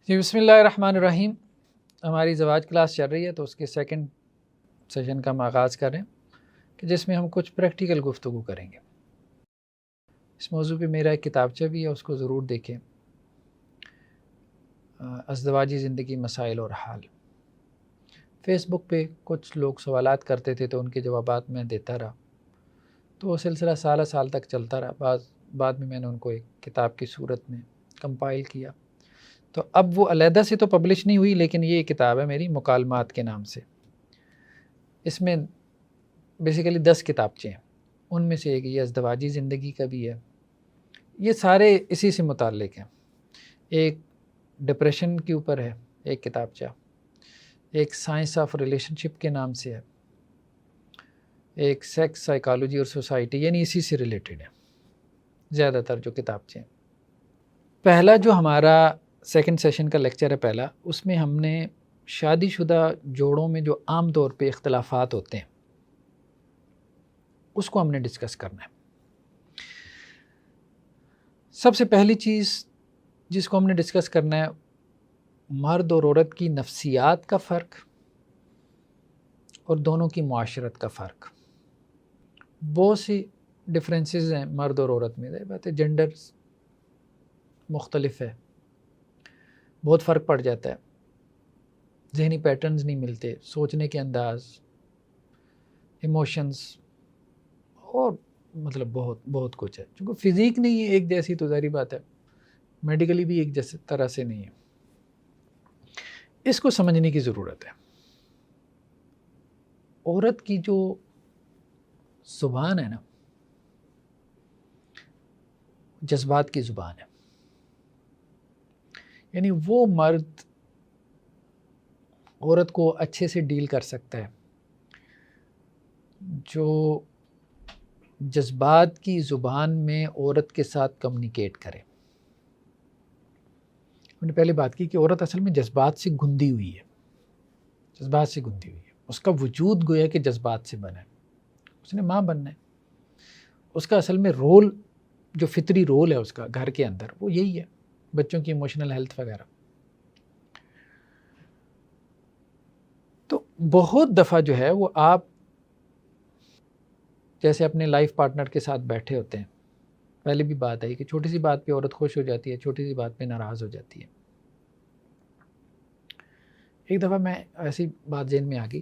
جی بسم اللہ الرحمن الرحیم. ہماری زواج کلاس چل رہی ہے تو اس کے سیکنڈ سیشن کا ہم آغاز کر رہے ہیں کہ جس میں ہم کچھ پریکٹیکل گفتگو کریں گے. اس موضوع پہ میرا ایک کتابچہ بھی ہے، اس کو ضرور دیکھیں. ازدواجی زندگی مسائل اور حال. فیس بک پہ کچھ لوگ سوالات کرتے تھے تو ان کے جوابات میں دیتا رہا، تو وہ سلسلہ سال تک چلتا رہا. بعد میں نے ان کو ایک کتاب کی صورت میں کمپائل کیا. تو اب وہ علیحدہ سے تو پبلش نہیں ہوئی، لیکن یہ کتاب ہے میری مکالمات کے نام سے. اس میں بیسیکلی 10 کتابچے ہیں، ان میں سے ایک یہ ازدواجی زندگی کا بھی ہے. یہ سارے اسی سے متعلق ہیں. ایک ڈپریشن کے اوپر ہے ایک کتابچہ، ایک سائنس آف ریلیشن شپ کے نام سے ہے، ایک سیکس سائیکالوجی اور سوسائٹی، یعنی اسی سے ریلیٹڈ ہے زیادہ تر جو کتابچے ہیں. پہلا جو ہمارا سیکنڈ سیشن کا لیکچر ہے پہلا، اس میں ہم نے شادی شدہ جوڑوں میں جو عام طور پہ اختلافات ہوتے ہیں اس کو ہم نے ڈسکس کرنا ہے. سب سے پہلی چیز جس کو ہم نے ڈسکس کرنا ہے، مرد اور عورت کی نفسیات کا فرق اور دونوں کی معاشرت کا فرق. بہت سی ڈفرینسز ہیں مرد اور عورت میں، بات ہے جینڈر مختلف ہے، بہت فرق پڑ جاتا ہے، ذہنی پیٹرنز نہیں ملتے، سوچنے کے انداز، ایموشنز، اور مطلب بہت کچھ ہے. چونکہ فزیک نہیں ہے ایک جیسی تو ظاہری بات ہے میڈیکلی بھی ایک جیسے طرح سے نہیں ہے. اس کو سمجھنے کی ضرورت ہے. عورت کی جو زبان ہے نا، جذبات کی زبان ہے. یعنی وہ مرد عورت کو اچھے سے ڈیل کر سکتا ہے جو جذبات کی زبان میں عورت کے ساتھ کمیونیکیٹ کرے. ہم نے پہلے بات کی کہ عورت اصل میں جذبات سے گندی ہوئی ہے، جذبات سے گندی ہوئی ہے. اس کا وجود گویا کہ جذبات سے بنا ہے. اس نے ماں بننا ہے. اس کا اصل میں رول، جو فطری رول ہے اس کا گھر کے اندر، وہ یہی ہے، بچوں کی ایموشنل ہیلتھ وغیرہ. تو بہت دفعہ جو ہے وہ آپ جیسے اپنے لائف پارٹنر کے ساتھ بیٹھے ہوتے ہیں، پہلے بھی بات آئی کہ چھوٹی سی بات پہ عورت خوش ہو جاتی ہے، چھوٹی سی بات پہ ناراض ہو جاتی ہے. ایک دفعہ میں ایسی بات ذہن میں آ گئی،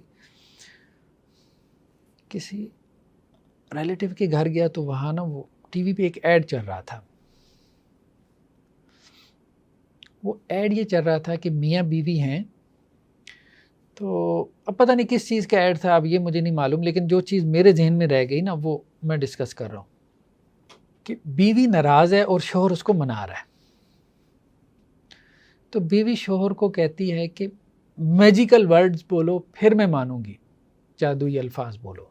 کسی ریلیٹیو کے گھر گیا تو وہاں نا وہ ٹی وی پہ ایک ایڈ چل رہا تھا. وہ ایڈ یہ چل رہا تھا کہ میاں بیوی ہیں، تو اب پتہ نہیں کس چیز کا ایڈ تھا، اب یہ مجھے نہیں معلوم، لیکن جو چیز میرے ذہن میں رہ گئی نا وہ میں ڈسکس کر رہا ہوں کہ بیوی ناراض ہے اور شوہر اس کو منا رہا ہے. تو بیوی شوہر کو کہتی ہے کہ میجیکل ورڈز بولو پھر میں مانوں گی، جادوئی الفاظ بولو.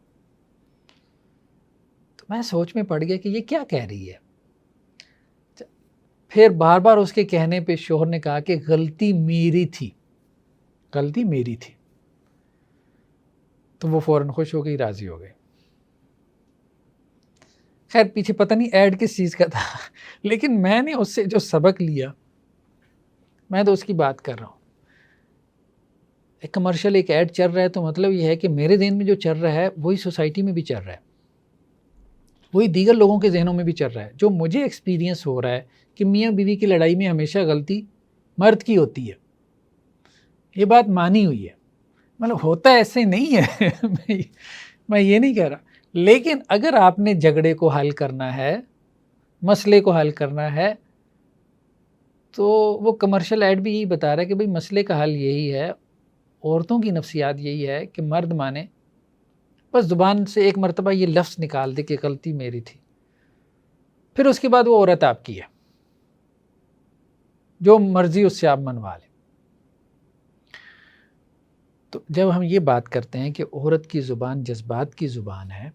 تو میں سوچ میں پڑ گیا کہ یہ کیا کہہ رہی ہے. پھر بار بار اس کے کہنے پہ شوہر نے کہا کہ غلطی میری تھی، غلطی میری تھی. تو وہ فوراً خوش ہو گئی، راضی ہو گئی. خیر پیچھے پتہ نہیں ایڈ کس چیز کا تھا، لیکن میں نے اس سے جو سبق لیا، میں تو اس کی بات کر رہا ہوں. ایک کمرشل ایک ایڈ چل رہا ہے تو مطلب یہ ہے کہ میرے ذہن میں جو چل رہا ہے وہی سوسائٹی میں بھی چل رہا ہے، وہی دیگر لوگوں کے ذہنوں میں بھی چل رہا ہے. جو مجھے ایکسپیرینس ہو رہا ہے کہ میاں بیوی کی لڑائی میں ہمیشہ غلطی مرد کی ہوتی ہے، یہ بات مانی ہوئی ہے. مطلب ہوتا ایسے نہیں ہے میں یہ نہیں کہہ رہا، لیکن اگر آپ نے جھگڑے کو حل کرنا ہے، مسئلے کو حل کرنا ہے، تو وہ کمرشل ایڈ بھی یہی بتا رہا ہے کہ بھئی مسئلے کا حل یہی ہے، عورتوں کی نفسیات یہی ہے کہ مرد مانے، بس زبان سے ایک مرتبہ یہ لفظ نکال دے کہ غلطی میری تھی، پھر اس کے بعد وہ عورت آپ کی ہے، جو مرضی اس سے آپ منوا لیں. تو جب ہم یہ بات کرتے ہیں کہ عورت کی زبان جذبات کی زبان ہے،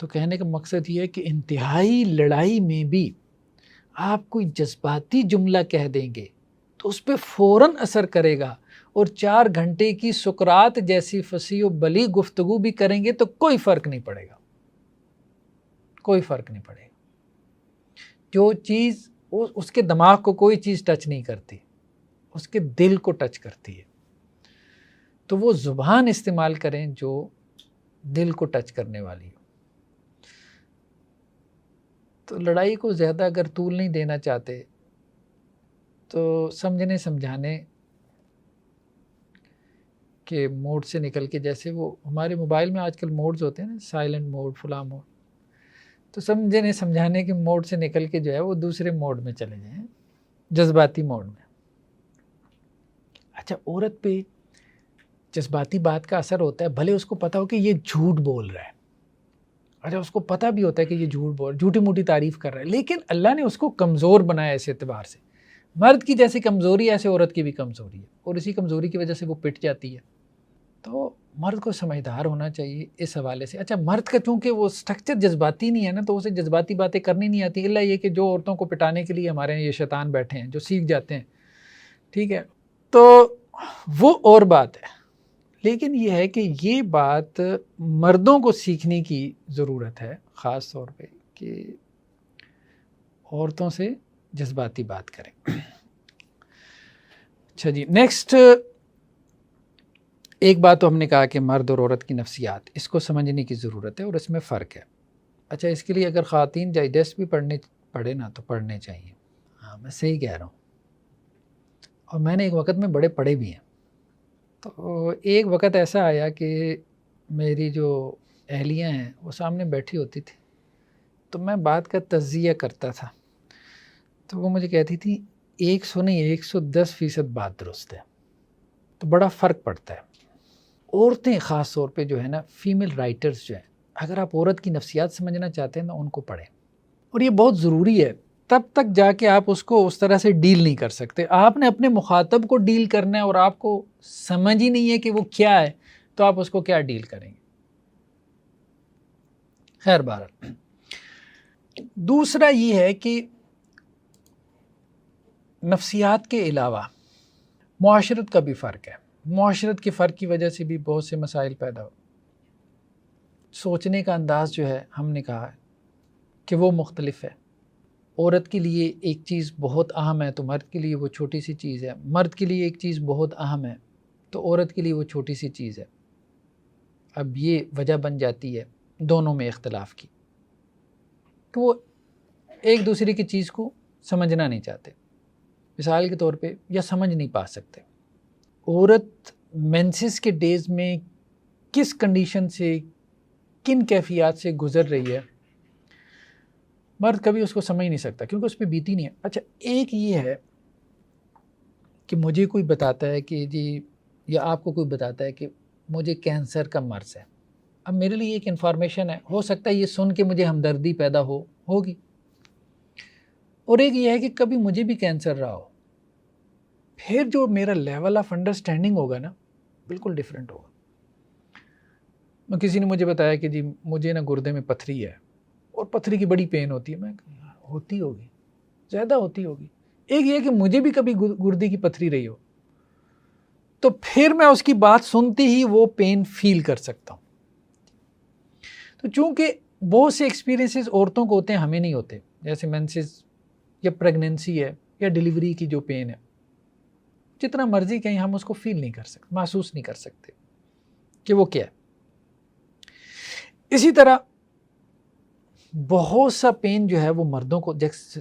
تو کہنے کا مقصد یہ ہے کہ انتہائی لڑائی میں بھی آپ کوئی جذباتی جملہ کہہ دیں گے تو اس پہ فوراً اثر کرے گا، اور 4 گھنٹے کی سقراط جیسی فصیح و بلیغ گفتگو بھی کریں گے تو کوئی فرق نہیں پڑے گا، کوئی فرق نہیں پڑے گا. جو چیز اس کے دماغ کو کوئی چیز ٹچ نہیں کرتی، اس کے دل کو ٹچ کرتی ہے، تو وہ زبان استعمال کریں جو دل کو ٹچ کرنے والی ہو۔ تو لڑائی کو زیادہ اگر طول نہیں دینا چاہتے تو سمجھنے سمجھانے کے موڈ سے نکل کے، جیسے وہ ہمارے موبائل میں آج کل موڈز ہوتے ہیں نا، سائلنٹ موڈ، فلاں موڈ، تو سمجھنے سمجھانے کے موڈ سے نکل کے جو ہے وہ دوسرے موڈ میں چلے جائیں، جذباتی موڈ میں۔ اچھا، عورت پہ جذباتی بات کا اثر ہوتا ہے، بھلے اس کو پتہ ہو کہ یہ جھوٹ بول رہا ہے، اچھا اس کو پتہ بھی ہوتا ہے کہ یہ جھوٹی موٹی تعریف کر رہا ہے، لیکن اللہ نے اس کو کمزور بنایا اس اعتبار سے۔ مرد کی جیسی کمزوری ہے ایسے عورت کی بھی کمزوری ہے، اور اسی کمزوری کی وجہ سے وہ پٹ جاتی ہے۔ تو مرد کو سمجھدار ہونا چاہیے اس حوالے سے۔ اچھا، مرد کا چونکہ وہ سٹرکچر جذباتی نہیں ہے نا، تو اسے جذباتی باتیں کرنی نہیں آتی، الا یہ کہ جو عورتوں کو پٹانے کے لیے ہمارے یہاں یہ شیطان بیٹھے ہیں جو سیکھ جاتے ہیں، ٹھیک ہے، تو وہ اور بات ہے۔ لیکن یہ ہے کہ یہ بات مردوں کو سیکھنے کی ضرورت ہے، خاص طور پہ کہ عورتوں سے جذباتی بات کریں۔ اچھا جی، نیکسٹ ایک بات تو ہم نے کہا کہ مرد اور عورت کی نفسیات، اس کو سمجھنے کی ضرورت ہے اور اس میں فرق ہے۔ اچھا، اس کے لیے اگر خواتین ڈائجسٹ بھی پڑھے نا تو پڑھنے چاہیے۔ ہاں، میں صحیح کہہ رہا ہوں، اور میں نے ایک وقت میں بڑے پڑھے بھی ہیں۔ تو ایک وقت ایسا آیا کہ میری جو اہلیہ ہیں وہ سامنے بیٹھی ہوتی تھی، تو میں بات کا تجزیہ کرتا تھا، تو وہ مجھے کہتی تھی 100 نہیں 110% بات درست ہے۔ تو بڑا فرق پڑتا ہے۔ عورتیں خاص طور پہ جو ہے نا، فیمیل رائٹرز جو ہیں، اگر آپ عورت کی نفسیات سمجھنا چاہتے ہیں نا، ان کو پڑھیں، اور یہ بہت ضروری ہے۔ تب تک جا کے آپ اس کو اس طرح سے ڈیل نہیں کر سکتے۔ آپ نے اپنے مخاطب کو ڈیل کرنا ہے اور آپ کو سمجھ ہی نہیں ہے کہ وہ کیا ہے، تو آپ اس کو کیا ڈیل کریں گے؟ خیر بہرحال، دوسرا یہ ہے کہ نفسیات کے علاوہ معاشرت کا بھی فرق ہے۔ معاشرت کے فرق کی وجہ سے بھی بہت سے مسائل پیدا ہو۔ سوچنے کا انداز جو ہے، ہم نے کہا کہ وہ مختلف ہے۔ عورت کے لیے ایک چیز بہت اہم ہے تو مرد کے لیے وہ چھوٹی سی چیز ہے، مرد کے لیے ایک چیز بہت اہم ہے تو عورت کے لیے وہ چھوٹی سی چیز ہے۔ اب یہ وجہ بن جاتی ہے دونوں میں اختلاف کی، کہ وہ ایک دوسرے کی چیز کو سمجھنا نہیں چاہتے۔ مثال کے طور پہ، یا سمجھ نہیں پا سکتے۔ عورت مینسس کے ڈیز میں کس کنڈیشن سے، کن کیفیات سے گزر رہی ہے، مرد کبھی اس کو سمجھ نہیں سکتا کیونکہ اس پہ بیتی نہیں ہے۔ اچھا، ایک یہ ہے کہ مجھے کوئی بتاتا ہے کہ جی، یا آپ کو کوئی بتاتا ہے کہ مجھے کینسر کا مرض ہے۔ اب میرے لیے ایک انفارمیشن ہے، ہو سکتا ہے یہ سن کے مجھے ہمدردی پیدا ہوگی، اور ایک یہ ہے کہ کبھی مجھے بھی کینسر رہا ہو، پھر جو میرا لیول آف انڈرسٹینڈنگ ہوگا نا، بالکل ڈیفرنٹ ہوگا۔ کسی نے مجھے بتایا کہ جی مجھے نا گردے میں پتھری ہے، اور پتھری کی بڑی پین ہوتی ہے، میں ہوتی ہوگی، زیادہ ہوتی ہوگی۔ ایک یہ کہ مجھے بھی کبھی گردے کی پتھری رہی ہو، تو پھر میں اس کی بات سنتے ہی وہ پین فیل کر سکتا ہوں۔ تو چونکہ بہت سے ایکسپیرینسز عورتوں کو ہوتے ہیں، ہمیں نہیں ہوتے، جیسے مینسز یا پریگننسی ہے یا ڈیلیوری کی جو پین ہے، جتنا مرضی کہیں ہم اس کو فیل نہیں کر سکتے، محسوس نہیں کر سکتے کہ وہ کیا ہے۔ اسی طرح بہت سا پین جو ہے وہ مردوں کو،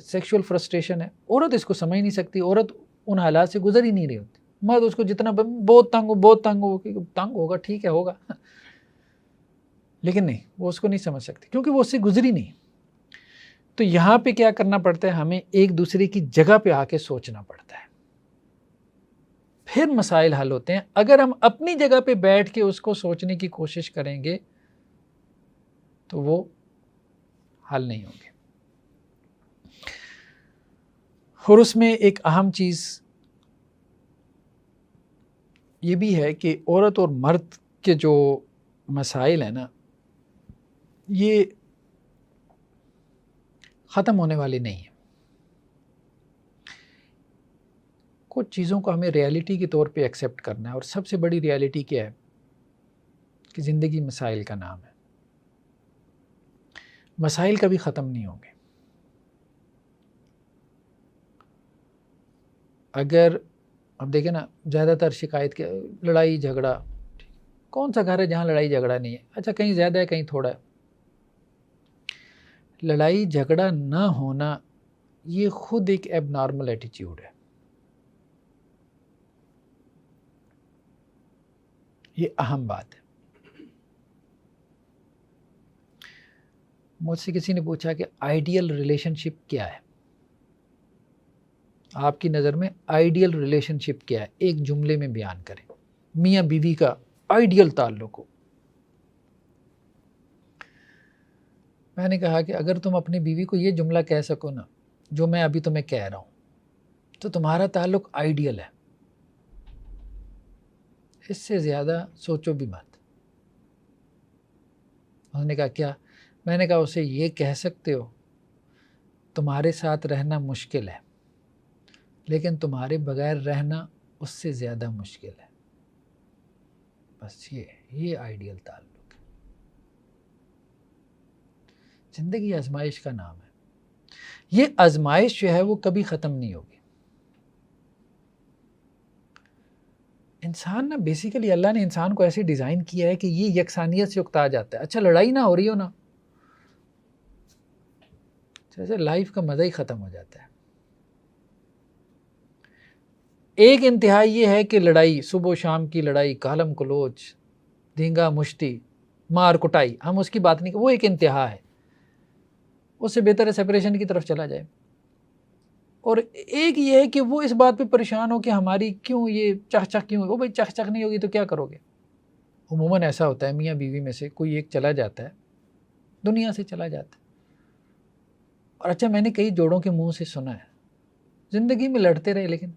سیکشول فرسٹریشن ہے، عورت اس کو سمجھ نہیں سکتی، عورت ان حالات سے گزر ہی نہیں رہی ہوتی۔ مرد اس کو جتنا بہت تنگ ہوگا، ٹھیک ہے ہوگا، لیکن نہیں، وہ اس کو نہیں سمجھ سکتی کیونکہ وہ اس سے گزری نہیں۔ تو یہاں پہ کیا کرنا پڑتا ہے، ہمیں ایک دوسرے کی جگہ پہ آ کے سوچنا پڑتا ہے، پھر مسائل حل ہوتے ہیں۔ اگر ہم اپنی جگہ پہ بیٹھ کے اس کو سوچنے کی کوشش کریں گے تو وہ حل نہیں ہوں گے۔ اور اس میں ایک اہم چیز یہ بھی ہے کہ عورت اور مرد کے جو مسائل ہیں نا، یہ ختم ہونے والے نہیں ہیں۔ کچھ چیزوں کو ہمیں ریالٹی کے طور پہ ایکسیپٹ کرنا ہے، اور سب سے بڑی ریالٹی کیا ہے کہ زندگی مسائل کا نام ہے۔ مسائل کبھی ختم نہیں ہوں گے۔ اگر اب دیکھیں نا زیادہ تر شکایت کے لڑائی جھگڑا، کون سا گھر ہے جہاں لڑائی جھگڑا نہیں ہے؟ اچھا کہیں زیادہ ہے کہیں تھوڑا ہے. لڑائی جھگڑا نہ ہونا یہ خود ایک ایب نارمل ایٹیچیوڈ ہے. یہ اہم بات ہے. مجھ سے کسی نے پوچھا کہ آئیڈیل ریلیشن شپ کیا ہے؟ آپ کی نظر میں آئیڈیل ریلیشن شپ کیا ہے؟ ایک جملے میں بیان کریں میاں بیوی کا آئیڈیل تعلق ہو. میں نے کہا کہ اگر تم اپنی بیوی کو یہ جملہ کہہ سکو نا جو میں ابھی تمہیں کہہ رہا ہوں تو تمہارا تعلق آئیڈیل ہے. اس سے زیادہ سوچو بھی مت. انہوں نے کہا کیا؟ میں نے کہا اسے یہ کہہ سکتے ہو تمہارے ساتھ رہنا مشکل ہے لیکن تمہارے بغیر رہنا اس سے زیادہ مشکل ہے. بس یہ آئیڈیل تعلق ہے. زندگی آزمائش کا نام ہے. یہ آزمائش جو ہے وہ کبھی ختم نہیں ہوگی. انسان نا بیسیکلی اللہ نے انسان کو ایسے ڈیزائن کیا ہے کہ یہ یکسانیت سے اکتا جاتا ہے. اچھا لڑائی نہ ہو رہی ہو نا جیسے لائف کا مزہ ہی ختم ہو جاتا ہے. ایک انتہا یہ ہے کہ لڑائی صبح و شام کی لڑائی، کالم کلوچ، دھینگا مشتی، مار کٹائی، ہم اس کی بات نہیں، وہ ایک انتہا ہے. اس سے بہتر ہے سیپریشن کی طرف چلا جائے. اور ایک یہ ہے کہ وہ اس بات پہ پریشان ہو کہ ہماری کیوں یہ چخ چخ کیوں، وہ بھائی چخ چخ نہیں ہوگی تو کیا کرو گے. عموماً ایسا ہوتا ہے میاں بیوی میں سے کوئی ایک چلا جاتا ہے، دنیا سے چلا جاتا ہے. اور اچھا میں نے کئی جوڑوں کے منہ سے سنا ہے زندگی میں لڑتے رہے لیکن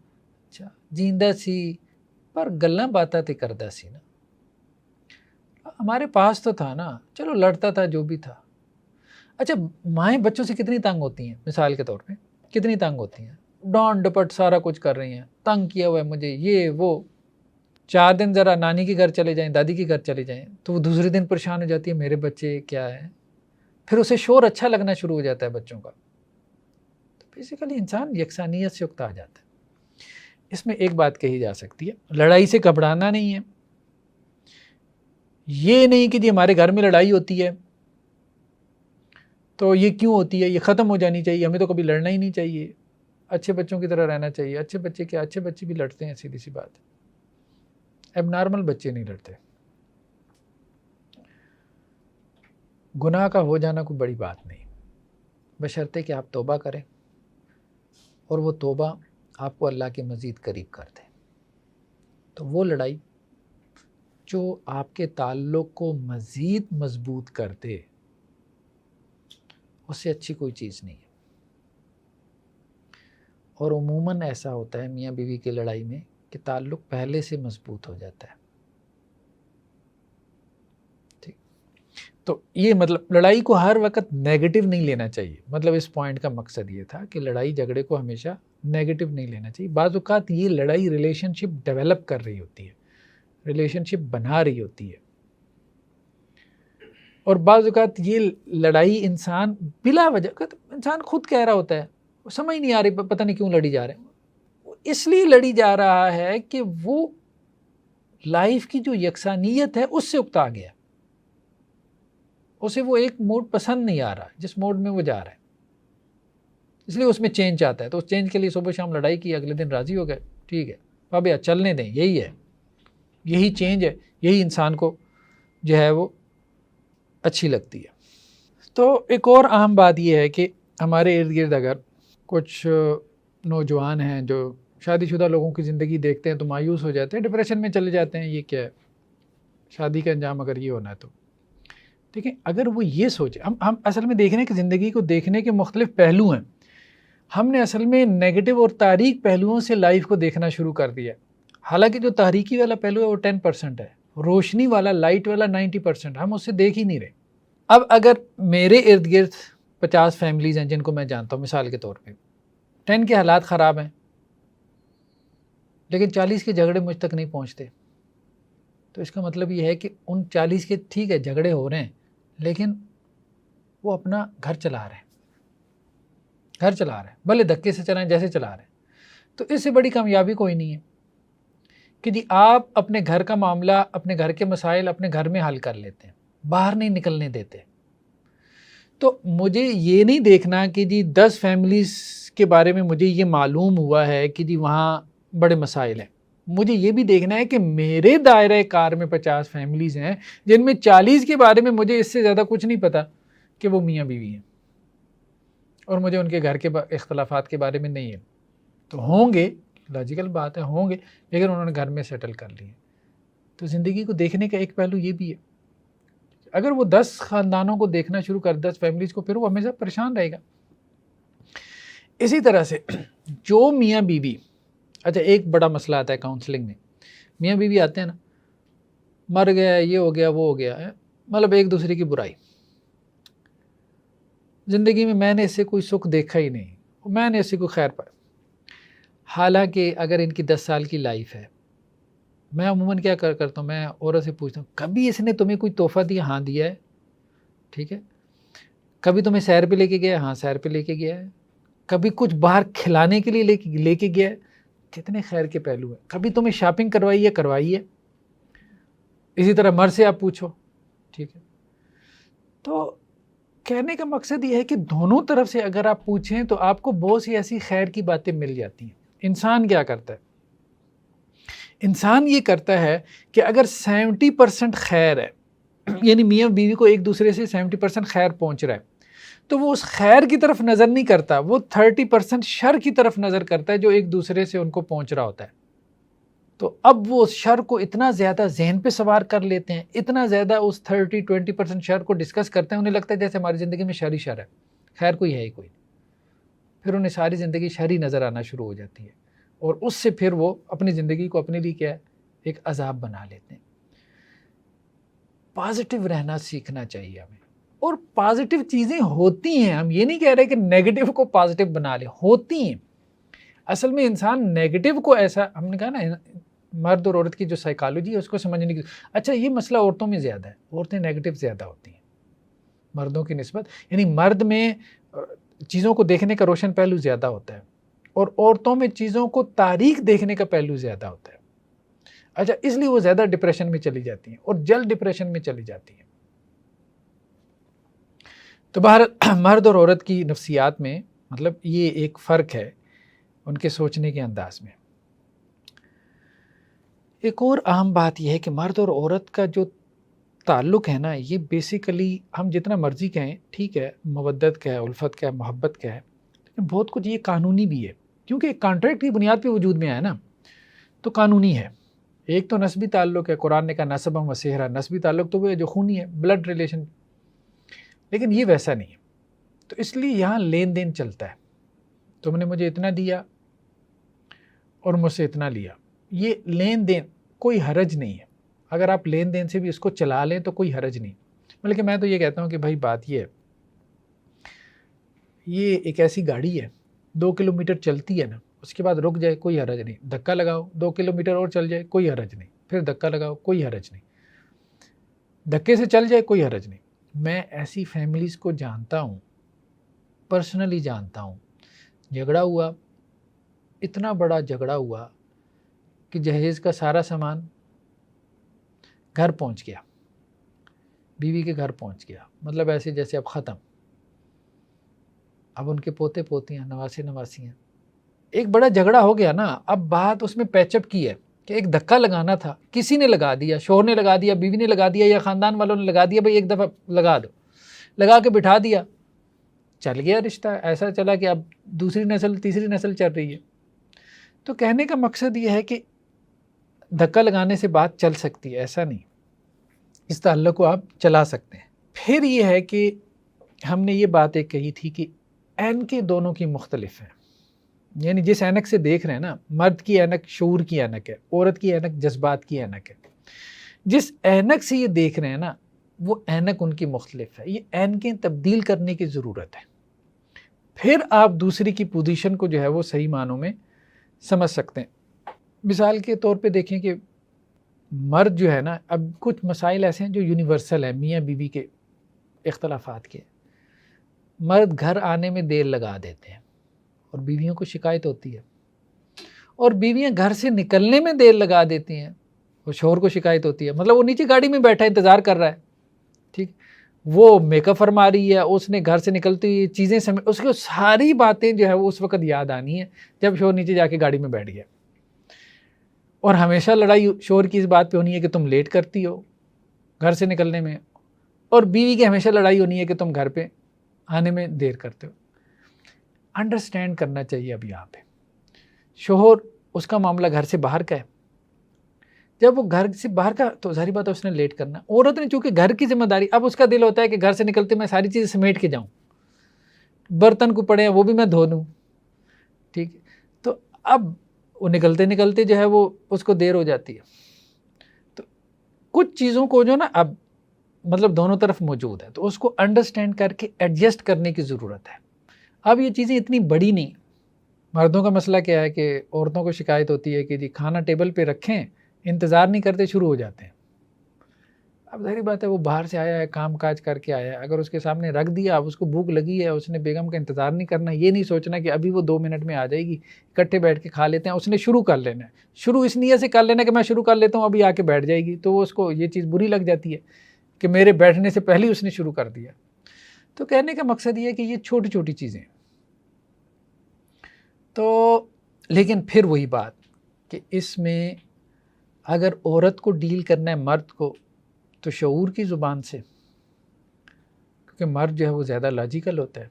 اچھا جیندہ سی پر گلاں باتاں تے کردہ سی نا. ہمارے پاس تو تھا نا، چلو لڑتا تھا جو بھی تھا. اچھا مائیں بچوں سے کتنی تنگ ہوتی ہیں، مثال کے طور پہ کتنی تنگ ہوتی ہیں، ڈانٹ ڈپٹ سارا کچھ کر رہی ہیں، تنگ کیا ہوا ہے مجھے یہ وہ. 4 دن ذرا نانی کے گھر چلے جائیں، دادی کے گھر چلے جائیں تو وہ دوسرے دن پریشان ہو جاتی ہے میرے بچے کیا ہے. پھر اسے شور اچھا لگنا شروع ہو جاتا ہے بچوں کا. تو بیسیکلی انسان یکسانیت سے اکتا جاتا ہے. اس میں ایک بات کہی جا سکتی ہے، لڑائی سے گھبرانا نہیں ہے. یہ نہیں کہ جی ہمارے گھر میں لڑائی ہوتی ہے تو یہ کیوں ہوتی ہے، یہ ختم ہو جانی چاہیے، ہمیں تو کبھی لڑنا ہی نہیں چاہیے، اچھے بچوں کی طرح رہنا چاہیے. اچھے بچے کیا، اچھے بچے بھی لڑتے ہیں، سیدھی سی بات ہے. اب نارمل بچے نہیں لڑتے. گناہ کا ہو جانا کوئی بڑی بات نہیں، بشرطے کہ آپ توبہ کریں اور وہ توبہ آپ کو اللہ کے مزید قریب کر دے. تو وہ لڑائی جو آپ کے تعلق کو مزید مضبوط کر دے اس سے اچھی کوئی چیز نہیں ہے. اور عموماً ایسا ہوتا ہے میاں بیوی کی لڑائی میں کہ تعلق پہلے سے مضبوط ہو جاتا ہے. ٹھیک، تو یہ مطلب لڑائی کو ہر وقت نیگیٹو نہیں لینا چاہیے. مطلب اس پوائنٹ کا مقصد یہ تھا کہ لڑائی جھگڑے کو ہمیشہ نیگیٹو نہیں لینا چاہیے. بعض اوقات یہ لڑائی ریلیشن شپ ڈیولپ کر رہی ہوتی ہے، ریلیشن شپ بنا رہی ہوتی ہے. اور بعض اوقات یہ لڑائی انسان بلا وجہ، انسان خود کہہ رہا ہوتا ہے سمجھ نہیں آ رہی پتہ نہیں کیوں لڑی جا رہے ہیں. اس لیے لڑی جا رہا ہے کہ وہ لائف کی جو یکسانیت ہے اس سے اکتا گیا، اسے وہ ایک موڈ پسند نہیں آ رہا جس موڈ میں وہ جا رہا ہے. اس لیے اس میں چینج آتا ہے. تو اس چینج کے لیے صبح شام لڑائی کی، اگلے دن راضی ہو گئے، ٹھیک ہے بابے چلنے دیں. یہی ہے، یہی چینج ہے، یہی انسان کو جو ہے وہ اچھی لگتی ہے. تو ایک اور اہم بات یہ ہے کہ ہمارے ارد گرد اگر کچھ نوجوان ہیں جو شادی شدہ لوگوں کی زندگی دیکھتے ہیں تو مایوس ہو جاتے ہیں، ڈپریشن میں چلے جاتے ہیں. یہ کیا ہے، شادی کا انجام اگر یہ ہونا ہے تو دیکھیں اگر وہ یہ سوچے، ہم اصل میں دیکھ رہے ہیں کہ زندگی کو دیکھنے کے مختلف پہلو ہیں. ہم نے اصل میں نیگیٹو اور تاریک پہلوؤں سے لائف کو دیکھنا شروع کر دیا. حالانکہ جو تاریکی والا پہلو ہے وہ 10% ہے، روشنی والا لائٹ والا 90%، ہم اسے دیکھ ہی نہیں رہے. اب اگر میرے ارد گرد 50 فیملیز ہیں جن کو میں جانتا ہوں مثال کے طور پہ، 10 کے حالات خراب ہیں لیکن 40 کے جھگڑے مجھ تک نہیں پہنچتے، تو اس کا مطلب یہ ہے کہ ان 40 کے ٹھیک ہے جھگڑے ہو رہے ہیں لیکن وہ اپنا گھر چلا رہے ہیں، بھلے دھکے سے چلائیں جیسے چلا رہے ہیں. تو اس سے بڑی کامیابی کوئی نہیں ہے. کہ جی آپ اپنے گھر کا معاملہ، اپنے گھر کے مسائل اپنے گھر میں حل کر لیتے ہیں، باہر نہیں نکلنے دیتے. تو مجھے یہ نہیں دیکھنا کہ جی 10 فیملیز کے بارے میں مجھے یہ معلوم ہوا ہے کہ جی وہاں بڑے مسائل ہیں. مجھے یہ بھی دیکھنا ہے کہ میرے دائرہ کار میں 50 فیملیز ہیں جن میں 40 کے بارے میں مجھے اس سے زیادہ کچھ نہیں پتا کہ وہ میاں بیوی ہیں، اور مجھے ان کے گھر کے اختلافات کے بارے میں نہیں ہے. تو ہوں گے، لاجیکل بات ہے، ہوں گے، لیکن انہوں نے گھر میں سیٹل کر لیے. تو زندگی کو دیکھنے کا ایک پہلو یہ بھی ہے. اگر وہ 10 خاندانوں کو دیکھنا شروع کر 10 فیملیز کو، پھر وہ ہمیشہ پریشان رہے گا. اسی طرح سے جو میاں بیوی، اچھا ایک بڑا مسئلہ آتا ہے کاؤنسلنگ میں، میاں بیوی آتے ہیں نا، مر گیا، یہ ہو گیا، وہ ہو گیا ہے، مطلب ایک دوسرے کی برائی. زندگی میں نے اس سے کوئی سکھ دیکھا ہی نہیں، میں نے اس سے کوئی خیر پایا. حالانکہ اگر ان کی 10 سال کی لائف ہے، میں عموماً کیا کرتا ہوں، میں عورت سے پوچھتا ہوں کبھی اس نے تمہیں کوئی تحفہ دیا؟ ہاں دیا ہے. ٹھیک ہے. کبھی تمہیں سیر پہ لے کے گیا؟ ہاں سیر پہ لے کے گیا ہے. کبھی کچھ باہر کھلانے کے لیے لے کے گیا ہے؟ کتنے خیر کے پہلو ہیں. کبھی تمہیں شاپنگ کروائی ہے؟ اسی طرح مرد سے آپ پوچھو. ٹھیک ہے. تو کہنے کا مقصد یہ ہے کہ دونوں طرف سے اگر آپ پوچھیں تو آپ کو بہت سی ایسی خیر کی باتیں مل جاتی ہیں. انسان کیا کرتا ہے؟ انسان یہ کرتا ہے کہ اگر 70% خیر ہے، یعنی میاں بیوی کو ایک دوسرے سے 70% خیر پہنچ رہا ہے، تو وہ اس خیر کی طرف نظر نہیں کرتا، وہ 30% شر کی طرف نظر کرتا ہے جو ایک دوسرے سے ان کو پہنچ رہا ہوتا ہے. تو اب وہ اس شر کو اتنا زیادہ ذہن پہ سوار کر لیتے ہیں، اتنا زیادہ اس 30-20% شر کو ڈسکس کرتے ہیں، انہیں لگتا ہے جیسے ہماری زندگی میں شر ہی شر ہے، خیر کوئی ہے ہی کوئی. پھر انہیں ساری زندگی شر ہی نظر آنا شروع ہو جاتی ہے، اور اس سے پھر وہ اپنی زندگی کو اپنے لیے کیا ہے، ایک عذاب بنا لیتے ہیں. پازیٹیو رہنا سیکھنا چاہیے ہمیں، اور پازیٹیو چیزیں ہوتی ہیں. ہم یہ نہیں کہہ رہے کہ نیگیٹو کو پازیٹیو بنا لیں، ہوتی ہیں. اصل میں انسان نیگیٹو کو ایسا، ہم نے کہا نا مرد اور عورت کی جو سائیکالوجی ہے اس کو سمجھنے کی. اچھا یہ مسئلہ عورتوں میں زیادہ ہے، عورتیں نیگیٹو زیادہ ہوتی ہیں مردوں کی نسبت. یعنی مرد میں چیزوں کو دیکھنے کا روشن پہلو زیادہ ہوتا ہے، اور عورتوں میں چیزوں کو تاریخ دیکھنے کا پہلو زیادہ ہوتا ہے. اچھا اس لیے وہ زیادہ ڈپریشن میں چلی جاتی ہیں، اور جلد ڈپریشن میں چلی جاتی ہیں. تو مرد اور عورت کی نفسیات میں مطلب یہ ایک فرق ہے ان کے سوچنے کے انداز میں. ایک اور اہم بات یہ ہے کہ مرد اور عورت کا جو تعلق ہے نا، یہ بیسیکلی ہم جتنا مرضی کہیں، ٹھیک ہے، مودت کا ہے، الفت کا ہے، محبت کا ہے، لیکن بہت کچھ یہ قانونی بھی ہے، کیونکہ ایک کانٹریکٹ کی بنیاد پہ وجود میں آیا نا، تو قانونی ہے. ایک تو نسبی تعلق ہے، قرآن نے کہا نسبم و صہرا، نسبی تعلق تو وہ ہے جو خونی ہے، بلڈ ریلیشن، لیکن یہ ویسا نہیں ہے. تو اس لیے یہاں لین دین چلتا ہے. تم نے مجھے اتنا دیا اور مجھ سے اتنا لیا، یہ لین دین کوئی حرج نہیں ہے. اگر آپ لین دین سے بھی اس کو چلا لیں تو کوئی حرج نہیں. بلکہ میں تو یہ کہتا ہوں کہ بھائی بات یہ ہے، یہ ایک ایسی گاڑی ہے 2 کلومیٹر چلتی ہے نا، اس کے بعد رک جائے کوئی حرج نہیں، دھکا لگاؤ 2 کلومیٹر اور چل جائے کوئی حرج نہیں، پھر دھکا لگاؤ کوئی حرج نہیں، دھکے سے چل جائے کوئی حرج نہیں. میں ایسی فیملیز کو جانتا ہوں، پرسنلی جانتا ہوں. جھگڑا ہوا، اتنا بڑا جھگڑا ہوا کہ جہیز کا سارا سامان گھر پہنچ گیا، بیوی کے گھر پہنچ گیا، مطلب ایسے جیسے اب ختم، اب ان کے پوتے پوتیاں، نواسے نواسیاں. ایک بڑا جھگڑا ہو گیا نا، اب بات اس میں پیچ اپ کی ہے کہ ایک دھکا لگانا تھا، کسی نے لگا دیا، شوہر نے لگا دیا، بیوی نے لگا دیا، یا خاندان والوں نے لگا دیا، بھائی ایک دفعہ لگا دو، لگا کے بٹھا دیا، چل گیا رشتہ. ایسا چلا کہ اب دوسری نسل تیسری نسل چل رہی ہے. تو کہنے کا مقصد یہ ہے کہ دھکا لگانے سے بات چل سکتی ہے، ایسا نہیں، اس تعلق کو آپ چلا سکتے ہیں. پھر یہ ہے کہ ہم نے یہ بات ایک کہی تھی کہ عین کے دونوں کی مختلف ہیں. یعنی جس اینک سے دیکھ رہے ہیں نا، مرد کی اینک شعور کی اینک ہے، عورت کی اینک جذبات کی اینک ہے. جس اینک سے یہ دیکھ رہے ہیں نا، وہ اینک ان کی مختلف ہے. یہ اینکیں تبدیل کرنے کی ضرورت ہے، پھر آپ دوسری کی پوزیشن کو جو ہے وہ صحیح معنوں میں سمجھ سکتے ہیں. مثال کے طور پہ دیکھیں کہ مرد جو ہے نا، اب کچھ مسائل ایسے ہیں جو یونیورسل ہیں میاں بیوی کے اختلافات کے. مرد گھر آنے میں دیر لگا دیتے ہیں اور بیویوں کو شکایت ہوتی ہے، اور بیویاں گھر سے نکلنے میں دیر لگا دیتی ہیں، وہ شوہر کو شکایت ہوتی ہے، مطلب وہ نیچے گاڑی میں بیٹھا انتظار کر رہا ہے، ٹھیک، وہ میک اپ فرما رہی ہے، اس نے گھر سے نکلتی ہوئی چیزیں اس کو ساری باتیں جو ہے وہ اس وقت یاد آنی ہے جب شوہر نیچے جا کے گاڑی میں بیٹھ گیا. اور ہمیشہ لڑائی شوہر کی اس بات پہ ہونی ہے کہ تم لیٹ کرتی ہو گھر سے نکلنے میں، اور بیوی کی ہمیشہ لڑائی ہونی ہے کہ تم گھر پہ آنے میں دیر کرتے ہو. انڈرسٹینڈ کرنا چاہیے. اب یہاں پہ شوہر اس کا معاملہ گھر سے باہر کا ہے، جب وہ گھر سے باہر کا تو ظاہری بات ہے اس نے لیٹ کرنا. عورت نے چونکہ گھر کی ذمہ داری، اب اس کا دل ہوتا ہے کہ گھر سے نکلتے میں ساری چیزیں سمیٹ کے جاؤں، برتن کو پڑے ہیں وہ بھی میں دھو دوں، ٹھیک ہے. تو اب وہ نکلتے نکلتے جو ہے وہ اس کو دیر ہو جاتی ہے. تو کچھ چیزوں کو جو نا اب مطلب دونوں طرف موجود ہے، تو اس کو انڈرسٹینڈ کر کے ایڈجسٹ کرنے کی ضرورت ہے. اب یہ چیزیں اتنی بڑی نہیں. مردوں کا مسئلہ کیا ہے کہ عورتوں کو شکایت ہوتی ہے کہ جی کھانا ٹیبل پہ رکھیں، انتظار نہیں کرتے، شروع ہو جاتے ہیں. اب ظاہری بات ہے وہ باہر سے آیا ہے، کام کاج کر کے آیا ہے، اگر اس کے سامنے رکھ دیا، اب اس کو بھوک لگی ہے، اس نے بیگم کا انتظار نہیں کرنا، یہ نہیں سوچنا کہ ابھی وہ 2 منٹ میں آ جائے گی، اکٹھے بیٹھ کے کھا لیتے ہیں. اس نے شروع کر لینا ہے، شروع اس نیت سے کر لینا کہ میں شروع کر لیتا ہوں، ابھی آ کے بیٹھ جائے گی، تو وہ اس کو یہ چیز بری لگ جاتی ہے کہ میرے بیٹھنے سے پہلے اس نے شروع کر دیا. تو کہنے کا مقصد یہ ہے کہ یہ چھوٹی چھوٹی چیزیں ہیں. تو لیکن پھر وہی بات کہ اس میں اگر عورت کو ڈیل کرنا ہے مرد کو تو شعور کی زبان سے، کیونکہ مرد جو ہے وہ زیادہ لاجیکل ہوتا ہے،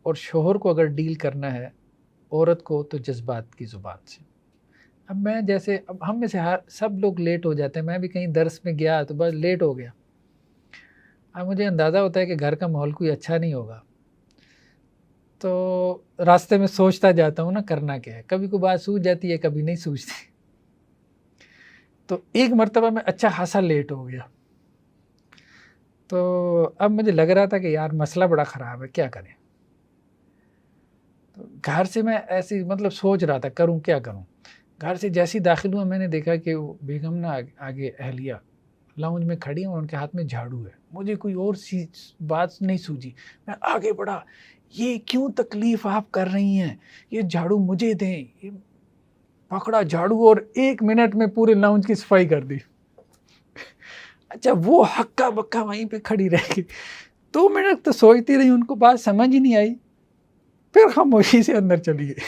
اور شوہر کو اگر ڈیل کرنا ہے عورت کو تو جذبات کی زبان سے. اب میں جیسے اب ہم میں سے سب لوگ لیٹ ہو جاتے ہیں، میں بھی کہیں درس میں گیا تو بس لیٹ ہو گیا. اب مجھے اندازہ ہوتا ہے کہ گھر کا ماحول کوئی اچھا نہیں ہوگا، تو راستے میں سوچتا جاتا ہوں نا کرنا کیا ہے. کبھی کوئی بات سوچ جاتی ہے، کبھی نہیں سوچتی. تو ایک مرتبہ میں اچھا خاصا لیٹ ہو گیا، تو اب مجھے لگ رہا تھا کہ یار مسئلہ بڑا خراب ہے، کیا کریں. تو گھر سے میں ایسی مطلب سوچ رہا تھا کروں کیا کروں. گھر سے جیسی داخل ہوا میں نے دیکھا کہ وہ بیگم نا آگے اہلیہ لاؤنج میں کھڑی ہیں اور ان کے ہاتھ میں جھاڑو ہے. مجھے کوئی اور سی بات نہیں سوجی، میں آگے بڑھا، یہ کیوں تکلیف آپ کر رہی ہیں، یہ جھاڑو مجھے دیں. یہ پکڑا جھاڑو اور 1 منٹ میں پورے لاؤنج کی صفائی کر دی. اچھا وہ ہکا بکا وہیں پہ کھڑی رہ گئی. 2 منٹ تو سوچتی رہی، ان کو بات سمجھ ہی نہیں آئی، پھر خاموشی سے اندر چلی گئی.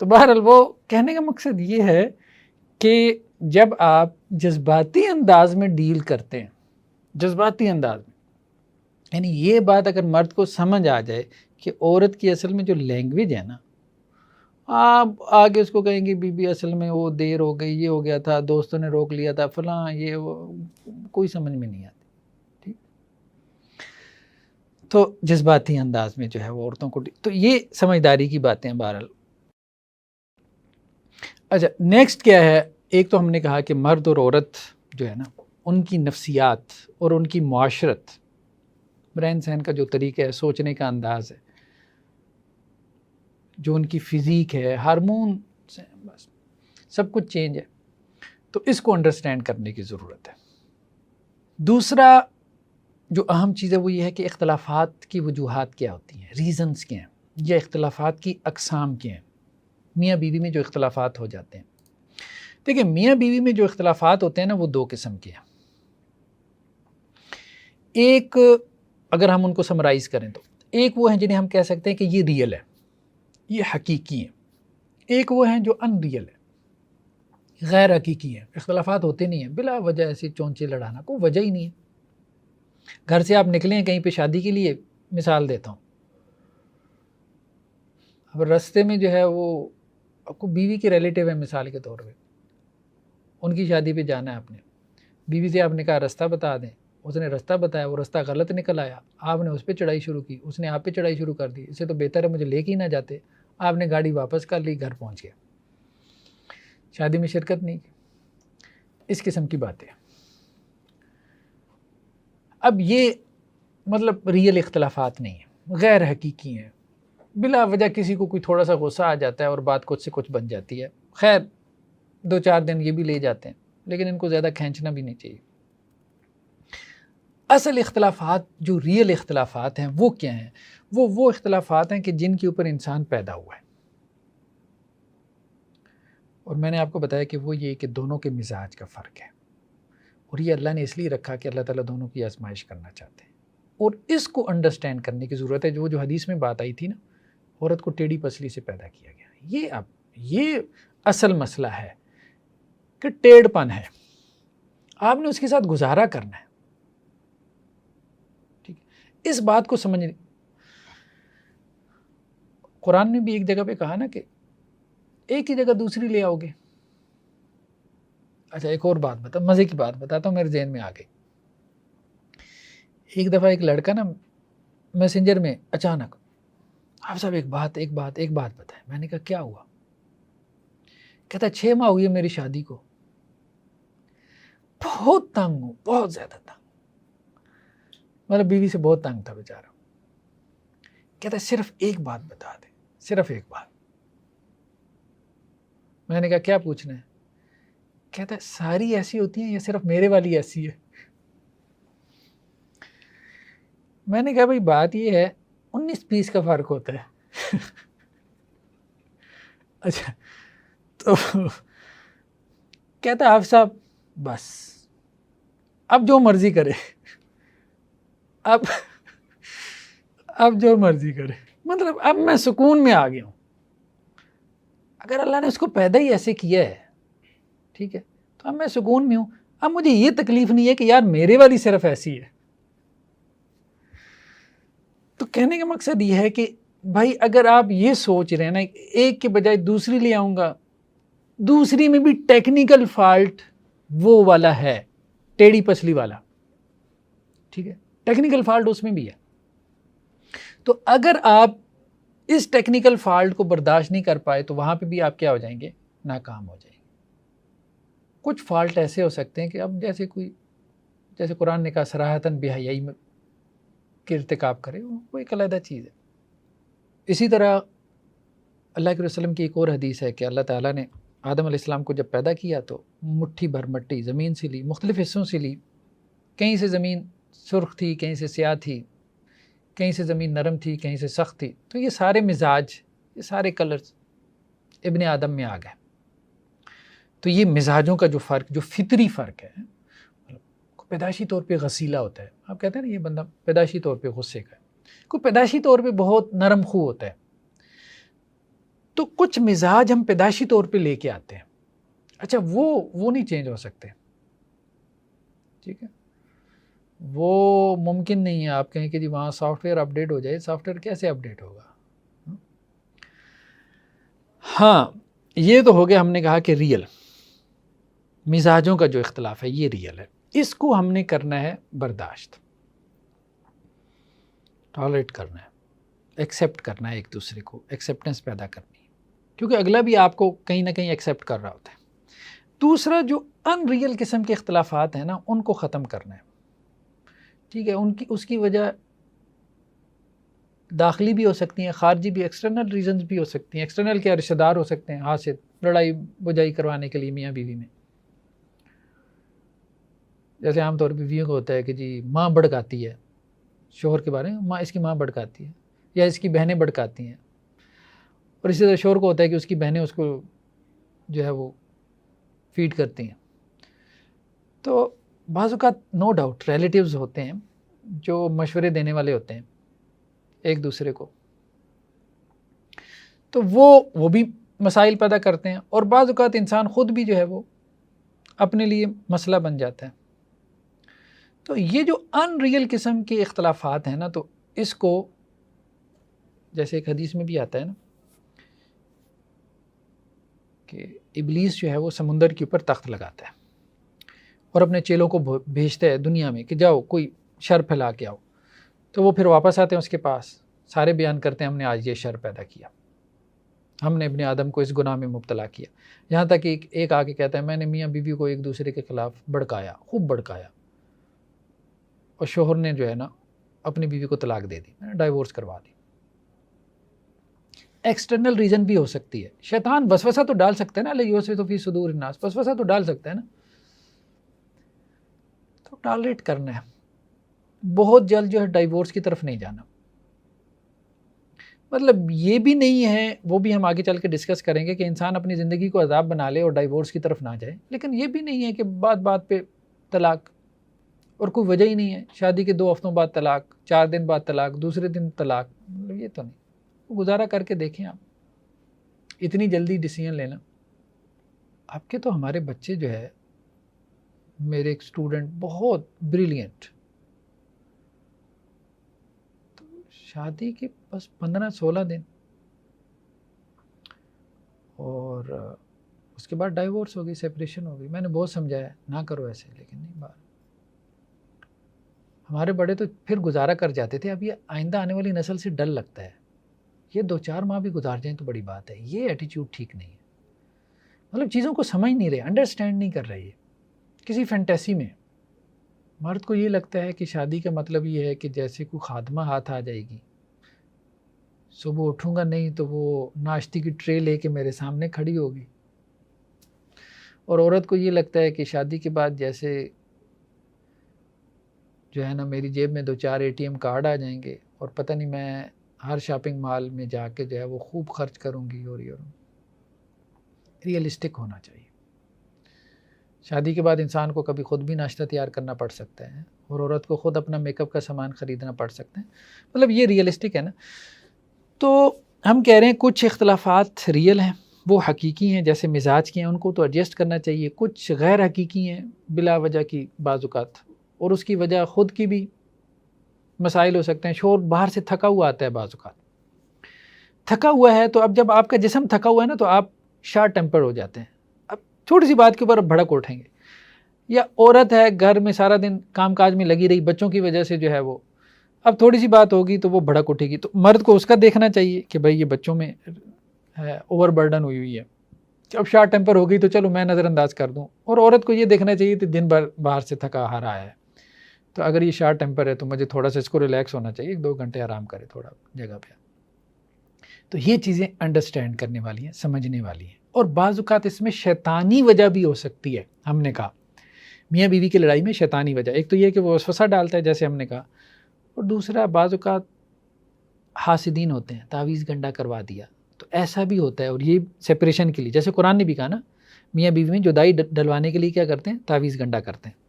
تو بہرحال وہ کہنے کا مقصد یہ ہے کہ جب آپ جذباتی انداز میں ڈیل کرتے ہیں، جذباتی انداز میں، یعنی یہ بات اگر مرد کو سمجھ آ جائے کہ عورت کی اصل میں جو لینگویج ہے نا، آپ آگے اس کو کہیں گے بی بی اصل میں وہ دیر ہو گئی، یہ ہو گیا تھا، دوستوں نے روک لیا تھا، فلاں، یہ وہ، کوئی سمجھ میں نہیں آتی. ٹھیک، تو جذباتی انداز میں جو ہے وہ عورتوں کو تو یہ سمجھداری کی باتیں ہیں بہرحال. اچھا نیکسٹ کیا ہے، ایک تو ہم نے کہا کہ مرد اور عورت جو ہے نا ان کی نفسیات اور ان کی معاشرت، رہن سہن کا جو طریقہ ہے، سوچنے کا انداز ہے، جو ان کی فزیک ہے، ہارمون، بس سب کچھ چینج ہے. تو اس کو انڈرسٹینڈ کرنے کی ضرورت ہے. دوسرا جو اہم چیز ہے وہ یہ ہے کہ اختلافات کی وجوہات کیا ہوتی ہیں، ریزنز کیا ہیں، یا اختلافات کی اقسام کیا ہیں. میاں بیوی میں جو اختلافات ہو جاتے ہیں، دیکھیں میاں بیوی میں جو اختلافات ہوتے ہیں نا وہ 2 قسم کے ہیں. ایک اگر ہم ان کو سمرائز کریں تو ایک وہ ہیں جنہیں ہم کہہ سکتے ہیں کہ یہ ریئل ہے، یہ حقیقی ہیں. ایک وہ ہیں جو ان ریئل ہے، غیر حقیقی ہیں. اختلافات ہوتے نہیں ہیں بلا وجہ، ایسی چونچے لڑانا کوئی وجہ ہی نہیں ہے. گھر سے آپ نکلے ہیں کہیں پہ شادی کے لیے، مثال دیتا ہوں، اب رستے میں جو ہے وہ آپ کو بیوی کے ریلیٹیو ہے مثال کے طور پہ، ان کی شادی پہ جانا ہے آپ نے، بیوی سے آپ نے کہا رستہ بتا دیں، اس نے رستہ بتایا، وہ رستہ غلط نکل آیا، آپ نے اس پہ چڑھائی شروع کی، اس نے آپ پہ چڑھائی شروع کر دی. اس سے تو بہتر ہے مجھے لے کے ہی نہ جاتے. آپ نے گاڑی واپس کر لی، گھر پہنچ گیا، شادی میں شرکت نہیں کی. اس قسم کی باتیں. اب یہ مطلب ریئل اختلافات نہیں ہیں، غیر حقیقی ہیں. بلا وجہ کسی کو کوئی تھوڑا سا غصہ آ جاتا ہے اور بات کچھ سے کچھ بن جاتی ہے. خیر 2-4 دن یہ بھی لے جاتے ہیں، لیکن ان کو زیادہ کھینچنا بھی نہیں چاہیے. اصل اختلافات جو ریئل اختلافات ہیں وہ کیا ہیں؟ وہ اختلافات ہیں کہ جن کے اوپر انسان پیدا ہوا ہے. اور میں نے آپ کو بتایا کہ وہ یہ کہ دونوں کے مزاج کا فرق ہے، اور یہ اللہ نے اس لیے رکھا کہ اللہ تعالیٰ دونوں کی آزمائش کرنا چاہتے ہیں، اور اس کو انڈرسٹینڈ کرنے کی ضرورت ہے۔ جو حدیث میں بات آئی تھی نا، عورت کو ٹیڑھی پسلی سے پیدا کیا گیا، یہ اصل مسئلہ ہے کہ ٹیڑھ پن ہے، آپ نے اس کے ساتھ گزارا کرنا ہے، ٹھیک ہے؟ اس بات کو سمجھنے، قرآن نے بھی ایک جگہ پہ کہا نا کہ ایک ہی جگہ دوسری لے آؤ گے۔ اچھا ایک اور بات بتا، مزے کی بات بتاتا ہوں، میرے ذہن میں آ گئی۔ ایک دفعہ ایک لڑکا نا میسنجر میں اچانک، آپ صاحب ایک بات بتائیں۔ میں نے کہا کیا ہوا؟ کہتا 6 ماہ ہوئی ہے میری شادی کو، بہت تنگ ہوں، بہت زیادہ تنگ، مطلب بیوی سے بہت تنگ تھا بیچارہ۔ کہتا صرف ایک بات بتا دے، صرف ایک بات۔ میں نے کہا کیا پوچھنا ہے؟ کہتا ہے ساری ایسی ہوتی ہیں یا صرف میرے والی ایسی ہے؟ میں نے کہا بھائی بات یہ ہے 19-20 کا فرق ہوتا ہے۔ اچھا تو کہتا حافظ صاحب بس اب جو مرضی کرے، اب جو مرضی کرے، مطلب اب میں سکون میں آ گیا ہوں۔ اگر اللہ نے اس کو پیدا ہی ایسے کیا ہے، ٹھیک ہے، تو اب میں سکون میں ہوں، اب مجھے یہ تکلیف نہیں ہے کہ یار میرے والی صرف ایسی ہے۔ تو کہنے کا مقصد یہ ہے کہ بھائی اگر آپ یہ سوچ رہے ہیں نا ایک کے بجائے دوسری لے آؤں گا، دوسری میں بھی ٹیکنیکل فالٹ وہ والا ہے، ٹیڑھی پسلی والا، ٹھیک ہے، ٹیکنیکل فالٹ اس میں بھی ہے۔ تو اگر آپ اس ٹیکنیکل فالٹ کو برداشت نہیں کر پائے تو وہاں پہ بھی آپ کیا ہو جائیں گے؟ ناکام ہو جائیں گے۔ کچھ فالٹ ایسے ہو سکتے ہیں کہ اب جیسے قرآن نے کہا صراحتاً بے حیائی میں کے ارتکاب کرے، وہ ایک علیحدہ چیز ہے۔ اسی طرح اللہ کے وسلم کی ایک اور حدیث ہے کہ اللہ تعالیٰ نے آدم علیہ السلام کو جب پیدا کیا تو مٹھی بھر مٹی زمین سے لی، مختلف حصوں سے لی، کہیں سے زمین سرخ تھی، کہیں سے سیاہ تھی، کہیں سے زمین نرم تھی، کہیں سے سخت تھی، تو یہ سارے مزاج، یہ سارے کلرز ابن آدم میں آ گئے۔ تو یہ مزاجوں کا جو فرق، جو فطری فرق ہے، پیدائشی طور پہ غسیلا ہوتا ہے، آپ کہتے ہیں نا یہ بندہ پیدائشی طور پہ غصے کا ہے، کوئی پیدائشی طور پہ بہت نرم خو ہوتا ہے، تو کچھ مزاج ہم پیدائشی طور پہ لے کے آتے ہیں، اچھا وہ نہیں چینج ہو سکتے، ٹھیک ہے، وہ ممکن نہیں ہے آپ کہیں کہ جی وہاں سافٹ ویئر اپڈیٹ ہو جائے، سافٹ ویئر کیسے اپڈیٹ ہوگا؟ ہاں یہ تو ہو گیا، ہم نے کہا کہ ریئل مزاجوں کا جو اختلاف ہے یہ ریئل ہے، اس کو ہم نے کرنا ہے برداشت، ٹالریٹ کرنا ہے، ایکسیپٹ کرنا ہے، ایک دوسرے کو ایکسیپٹنس پیدا کرنی ہے، کیونکہ اگلا بھی آپ کو کہیں نہ کہیں ایکسیپٹ کر رہا ہوتا ہے۔ دوسرا جو ان ریئل قسم کے اختلافات ہیں نا ان کو ختم کرنا ہے، ٹھیک ہے، اس کی وجہ داخلی بھی ہو سکتی ہیں، خارجی بھی، ایکسٹرنل ریزنز بھی ہو سکتی ہیں۔ ایکسٹرنل کیا، رشتہ دار ہو سکتے ہیں ہاتھ سے لڑائی بجائی کروانے کے لیے میاں بیوی میں، جیسے عام طور پہ بیویوں کو ہوتا ہے کہ جی ماں بھڑکاتی ہے شوہر کے بارے میں، اس کی ماں بھڑکاتی ہے یا اس کی بہنیں بھڑکاتی ہیں، اور اسی طرح شوہر کو ہوتا ہے کہ اس کی بہنیں اس کو جو ہے وہ فیڈ کرتی ہیں۔ تو بعض اوقات نو ڈاؤٹ ریلیٹیوز ہوتے ہیں جو مشورے دینے والے ہوتے ہیں ایک دوسرے کو، تو وہ بھی مسائل پیدا کرتے ہیں، اور بعض اوقات انسان خود بھی جو ہے وہ اپنے لیے مسئلہ بن جاتا ہے۔ تو یہ جو ان ریئل قسم کے اختلافات ہیں نا، تو اس کو جیسے ایک حدیث میں بھی آتا ہے نا کہ ابلیس جو ہے وہ سمندر کے اوپر تخت لگاتا ہے اور اپنے چیلوں کو بھیجتا ہے دنیا میں کہ جاؤ کوئی شر پھیلا کے آؤ، تو وہ پھر واپس آتے ہیں اس کے پاس، سارے بیان کرتے ہیں ہم نے آج یہ شر پیدا کیا، ہم نے ابن آدم کو اس گناہ میں مبتلا کیا، یہاں تک کہ ایک آ کے کہتا ہے میں نے میاں بیوی کو ایک دوسرے کے خلاف بھڑکایا، خوب بھڑکایا، اور شوہر نے جو ہے نا اپنی بیوی کو طلاق دے دی، ڈائیورس کروا دی۔ ایکسٹرنل ریزن بھی ہو سکتی ہے، شیطان وسوسہ تو ڈال سکتا ہے نا، لیوسوس فی صدور الناس، وسوسہ تو ڈال سکتا ہے نا، تو ٹالریٹ کرنا ہے، بہت جلد جو ہے ڈائیورس کی طرف نہیں جانا۔ مطلب یہ بھی نہیں ہے، وہ بھی ہم آگے چل کے ڈسکس کریں گے کہ انسان اپنی زندگی کو عذاب بنا لے اور ڈائیورس کی طرف نہ جائے، لیکن یہ بھی نہیں ہے کہ بات بات پہ طلاق اور کوئی وجہ ہی نہیں ہے، شادی کے 2 ہفتوں بعد طلاق، 4 دن بعد طلاق، دوسرے دن طلاق، مطلب یہ تو نہیں۔ گزارا کر کے دیکھیں آپ، اتنی جلدی ڈیسیژن لینا۔ آپ کے تو ہمارے بچے جو ہے، میرے ایک اسٹوڈنٹ بہت بریلینٹ، تو شادی کے بس 15-16 دن اور اس کے بعد ڈائیورس ہو گئی، سیپریشن ہو گئی۔ میں نے بہت سمجھایا نہ کرو ایسے، لیکن نہیں بات۔ ہمارے بڑے تو پھر گزارا کر جاتے تھے، اب یہ آئندہ آنے والی نسل سے ڈر لگتا ہے، یہ 2-4 ماہ بھی گزار جائیں تو بڑی بات ہے۔ یہ ایٹیٹیوڈ ٹھیک نہیں ہے، مطلب چیزوں کو سمجھ نہیں رہے، انڈرسٹینڈ نہیں کر رہے۔ یہ کسی فینٹیسی میں مرد کو یہ لگتا ہے کہ شادی کا مطلب یہ ہے کہ جیسے کوئی خادمہ ہاتھ آ جائے گی، صبح اٹھوں گا نہیں تو وہ ناشتے کی ٹرے لے کے میرے سامنے کھڑی ہوگی، اور عورت کو یہ لگتا ہے کہ شادی کے بعد جیسے جو ہے نا میری جیب میں 2-4 ATM کارڈ آ جائیں گے اور پتہ نہیں میں ہر شاپنگ مال میں جا کے جو ہے وہ خوب خرچ کروں گی۔ اور ریئلسٹک ہونا چاہیے۔ شادی کے بعد انسان کو کبھی خود بھی ناشتہ تیار کرنا پڑ سکتا ہے، اور عورت کو خود اپنا میک اپ کا سامان خریدنا پڑ سکتا ہے، مطلب یہ ریئلسٹک ہے نا۔ تو ہم کہہ رہے ہیں کچھ اختلافات ریئل ہیں، وہ حقیقی ہیں، جیسے مزاج کے ہیں، ان کو تو ایڈجسٹ کرنا چاہیے۔ کچھ غیر حقیقی ہیں، بلا وجہ کی بعض اوقات، اور اس کی وجہ خود کی بھی مسائل ہو سکتے ہیں۔ شور باہر سے تھکا ہوا آتا ہے، بعض اوقات تھکا ہوا ہے، تو اب جب آپ کا جسم تھکا ہوا ہے نا تو آپ شارٹ ٹیمپر ہو جاتے ہیں، اب چھوٹی سی بات کے اوپر بھڑک اٹھیں گے۔ یا عورت ہے گھر میں سارا دن کام کاج میں لگی رہی، بچوں کی وجہ سے جو ہے وہ اب تھوڑی سی بات ہوگی تو وہ بھڑک اٹھے گی، تو مرد کو اس کا دیکھنا چاہیے کہ بھائی یہ بچوں میں اوور برڈن ہوئی ہے، اب شارٹ ٹیمپر ہو گئی تو چلو میں نظر انداز کر دوں۔ اور عورت کو یہ دیکھنا چاہیے کہ دن بھر باہر سے تھکا ہارا ہے، تو اگر یہ شارٹ ٹیمپر ہے تو مجھے تھوڑا سا اس کو ریلیکس ہونا چاہیے، 1-2 گھنٹے آرام کرے تھوڑا جگہ پہ۔ تو یہ چیزیں انڈرسٹینڈ کرنے والی ہیں، سمجھنے والی ہیں۔ اور بعض اوقات اس میں شیطانی وجہ بھی ہو سکتی ہے۔ ہم نے کہا میاں بیوی کی لڑائی میں شیطانی وجہ، ایک تو یہ کہ وہ وسوسہ ڈالتا ہے جیسے ہم نے کہا، اور دوسرا بعض اوقات حاسدین ہوتے ہیں، تعویذ گنڈا کروا دیا، تو ایسا بھی ہوتا ہے۔ اور یہ سیپریشن کے لیے، جیسے قرآن نے بھی کہا نا، میاں بیوی میں جدائی ڈلوانے کے لیے کیا کرتے ہیں؟ تعویذ گنڈا کرتے ہیں۔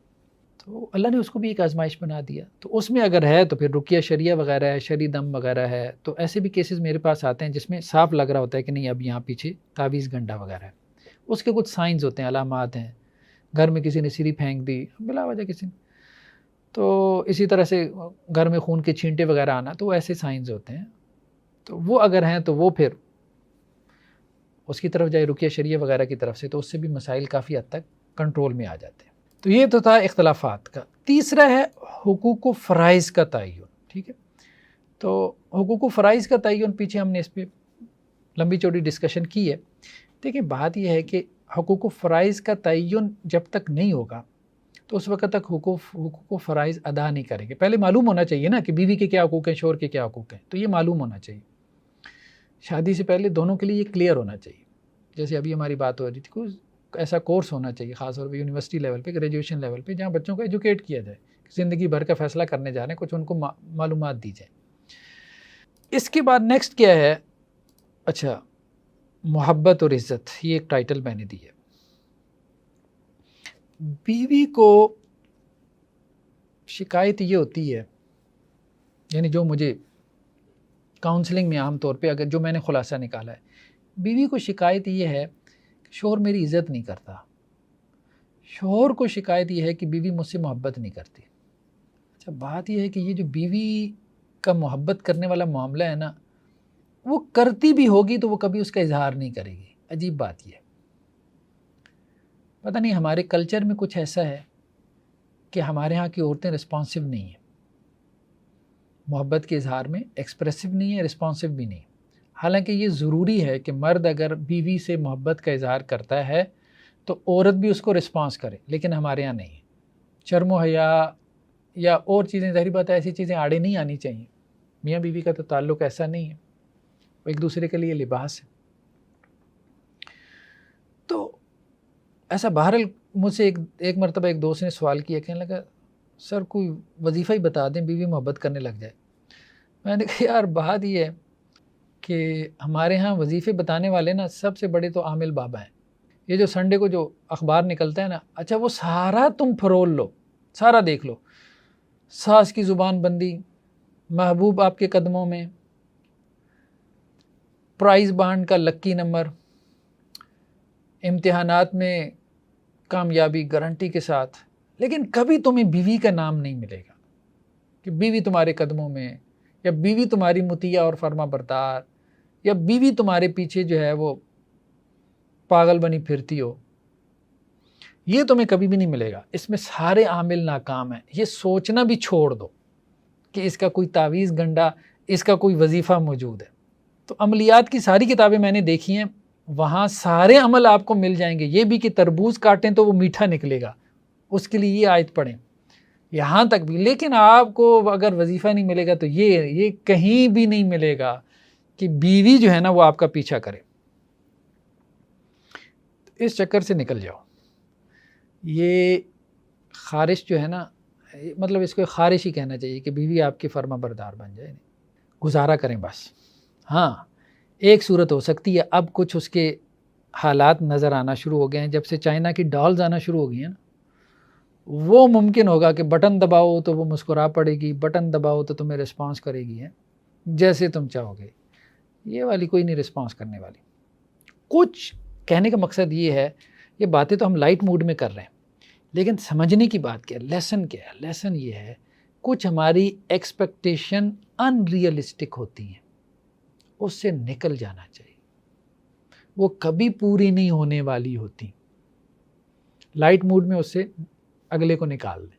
تو اللہ نے اس کو بھی ایک آزمائش بنا دیا، تو اس میں اگر ہے تو پھر رقیہ شریعہ وغیرہ ہے، شرعی دم وغیرہ ہے، تو ایسے بھی کیسز میرے پاس آتے ہیں جس میں صاف لگ رہا ہوتا ہے کہ نہیں اب یہاں پیچھے تعویذ گنڈا وغیرہ ہے۔ اس کے کچھ سائنز ہوتے ہیں، علامات ہیں، گھر میں کسی نے سری پھینک دی بلا وجہ کسی نے، تو اسی طرح سے گھر میں خون کے چھینٹے وغیرہ آنا، تو وہ ایسے سائنز ہوتے ہیں۔ تو وہ اگر ہیں تو وہ پھر اس کی طرف جائے رقیہ شریعہ وغیرہ کی طرف سے، تو اس سے بھی مسائل کافی حد تک کنٹرول میں آ جاتے ہیں۔ تو یہ تو تھا اختلافات کا۔ تیسرا ہے حقوق و فرائض کا تعین، ٹھیک ہے؟ تو حقوق و فرائض کا تعین، پیچھے ہم نے اس پہ لمبی چوڑی ڈسکشن کی ہے۔ دیکھیں بات یہ ہے کہ حقوق و فرائض کا تعین جب تک نہیں ہوگا تو اس وقت تک حقوق و فرائض ادا نہیں کریں گے۔ پہلے معلوم ہونا چاہیے نا کہ بیوی کے کیا حقوق ہیں، شوہر کے کیا حقوق ہیں، تو یہ معلوم ہونا چاہیے شادی سے پہلے، دونوں کے لیے یہ کلیئر ہونا چاہیے۔ جیسے ابھی ہماری بات ہو رہی تھی، کوئی ایسا کورس ہونا چاہیے خاص طور پہ یونیورسٹی لیول پہ، گریجویشن لیول پہ، جہاں بچوں کو ایجوکیٹ کیا جائے، زندگی بھر کا فیصلہ کرنے جا رہے ہیں، کچھ ان کو معلومات دی جائیں۔ اس کے بعد نیکسٹ کیا ہے؟ اچھا، محبت اور عزت، یہ ایک ٹائٹل میں نے دی ہے۔ بیوی کو شکایت یہ ہوتی ہے، یعنی جو مجھے کاؤنسلنگ میں عام طور پہ اگر جو میں نے خلاصہ نکالا ہے، بیوی کو شکایت یہ ہے کہ شوہر میری عزت نہیں کرتا، شوہر کو شکایت یہ ہے کہ بیوی مجھ سے محبت نہیں کرتی۔ اچھا، بات یہ ہے کہ یہ جو بیوی کا محبت کرنے والا معاملہ ہے نا، وہ کرتی بھی ہوگی تو وہ کبھی اس کا اظہار نہیں کرے گی۔ عجیب بات یہ ہے، پتہ نہیں ہمارے کلچر میں کچھ ایسا ہے کہ ہمارے ہاں کی عورتیں رسپانسو نہیں ہیں، محبت کے اظہار میں ایکسپریسو نہیں ہے، رسپانسو بھی نہیں۔ حالانکہ یہ ضروری ہے کہ مرد اگر بیوی سے محبت کا اظہار کرتا ہے تو عورت بھی اس کو رسپانس کرے، لیکن ہمارے یہاں نہیں ہے۔ شرم و حیا یا اور چیزیں، ظاہری بات ہے ایسی چیزیں آڑے نہیں آنی چاہیے۔ میاں بیوی کا تو تعلق ایسا نہیں ہے، وہ ایک دوسرے کے لیے لباس ہے۔ تو ایسا بہرحال مجھ سے ایک مرتبہ ایک دوست نے سوال کیا، کہنے لگا سر کوئی وظیفہ ہی بتا دیں بیوی محبت کرنے لگ جائے۔ میں نے کہا یار بات یہ ہے کہ ہمارے ہاں وظیفے بتانے والے نا سب سے بڑے تو عامل بابا ہیں. یہ جو سنڈے کو جو اخبار نکلتا ہے نا، اچھا وہ سارا تم فرول لو، سارا دیکھ لو. ساس کی زبان بندی، محبوب آپ کے قدموں میں، پرائز بانڈ کا لکی نمبر، امتحانات میں کامیابی گارنٹی کے ساتھ. لیکن کبھی تمہیں بیوی کا نام نہیں ملے گا کہ بیوی تمہارے قدموں میں، یا بیوی تمہاری مطیع اور فرما بردار، یا بیوی تمہارے پیچھے جو ہے وہ پاگل بنی پھرتی ہو. یہ تمہیں کبھی بھی نہیں ملے گا. اس میں سارے عامل ناکام ہیں. یہ سوچنا بھی چھوڑ دو کہ اس کا کوئی تعویذ گنڈا، اس کا کوئی وظیفہ موجود ہے. تو عملیات کی ساری کتابیں میں نے دیکھی ہیں، وہاں سارے عمل آپ کو مل جائیں گے. یہ بھی کہ تربوز کاٹیں تو وہ میٹھا نکلے گا، اس کے لیے یہ آیت پڑھیں، یہاں تک بھی. لیکن آپ کو اگر وظیفہ نہیں ملے گا تو یہ کہیں بھی نہیں ملے گا کہ بیوی جو ہے نا وہ آپ کا پیچھا کرے. اس چکر سے نکل جاؤ. یہ خارش جو ہے نا، مطلب اس کو خارش ہی کہنا چاہیے کہ بیوی آپ کی فرما بردار بن جائے، گزارا کریں بس. ہاں ایک صورت ہو سکتی ہے، اب کچھ اس کے حالات نظر آنا شروع ہو گئے ہیں جب سے چائنا کی ڈالز آنا شروع ہو گئی ہیں نا. وہ ممکن ہوگا کہ بٹن دباؤ تو وہ مسکرا پڑے گی، بٹن دباؤ تو تمہیں رسپانس کرے گی، جیسے تم چاہو گے. یہ والی کوئی نہیں رسپانس کرنے والی. کچھ کہنے کا مقصد یہ ہے، یہ باتیں تو ہم لائٹ موڈ میں کر رہے ہیں، لیکن سمجھنے کی بات کیا ہے، لیسن کیا ہے. لیسن یہ ہے، کچھ ہماری ایکسپیکٹیشن ان ریئلسٹک ہوتی ہیں، اس سے نکل جانا چاہیے. وہ کبھی پوری نہیں ہونے والی ہوتی. لائٹ موڈ میں اس سے اگلے کو نکال دیں.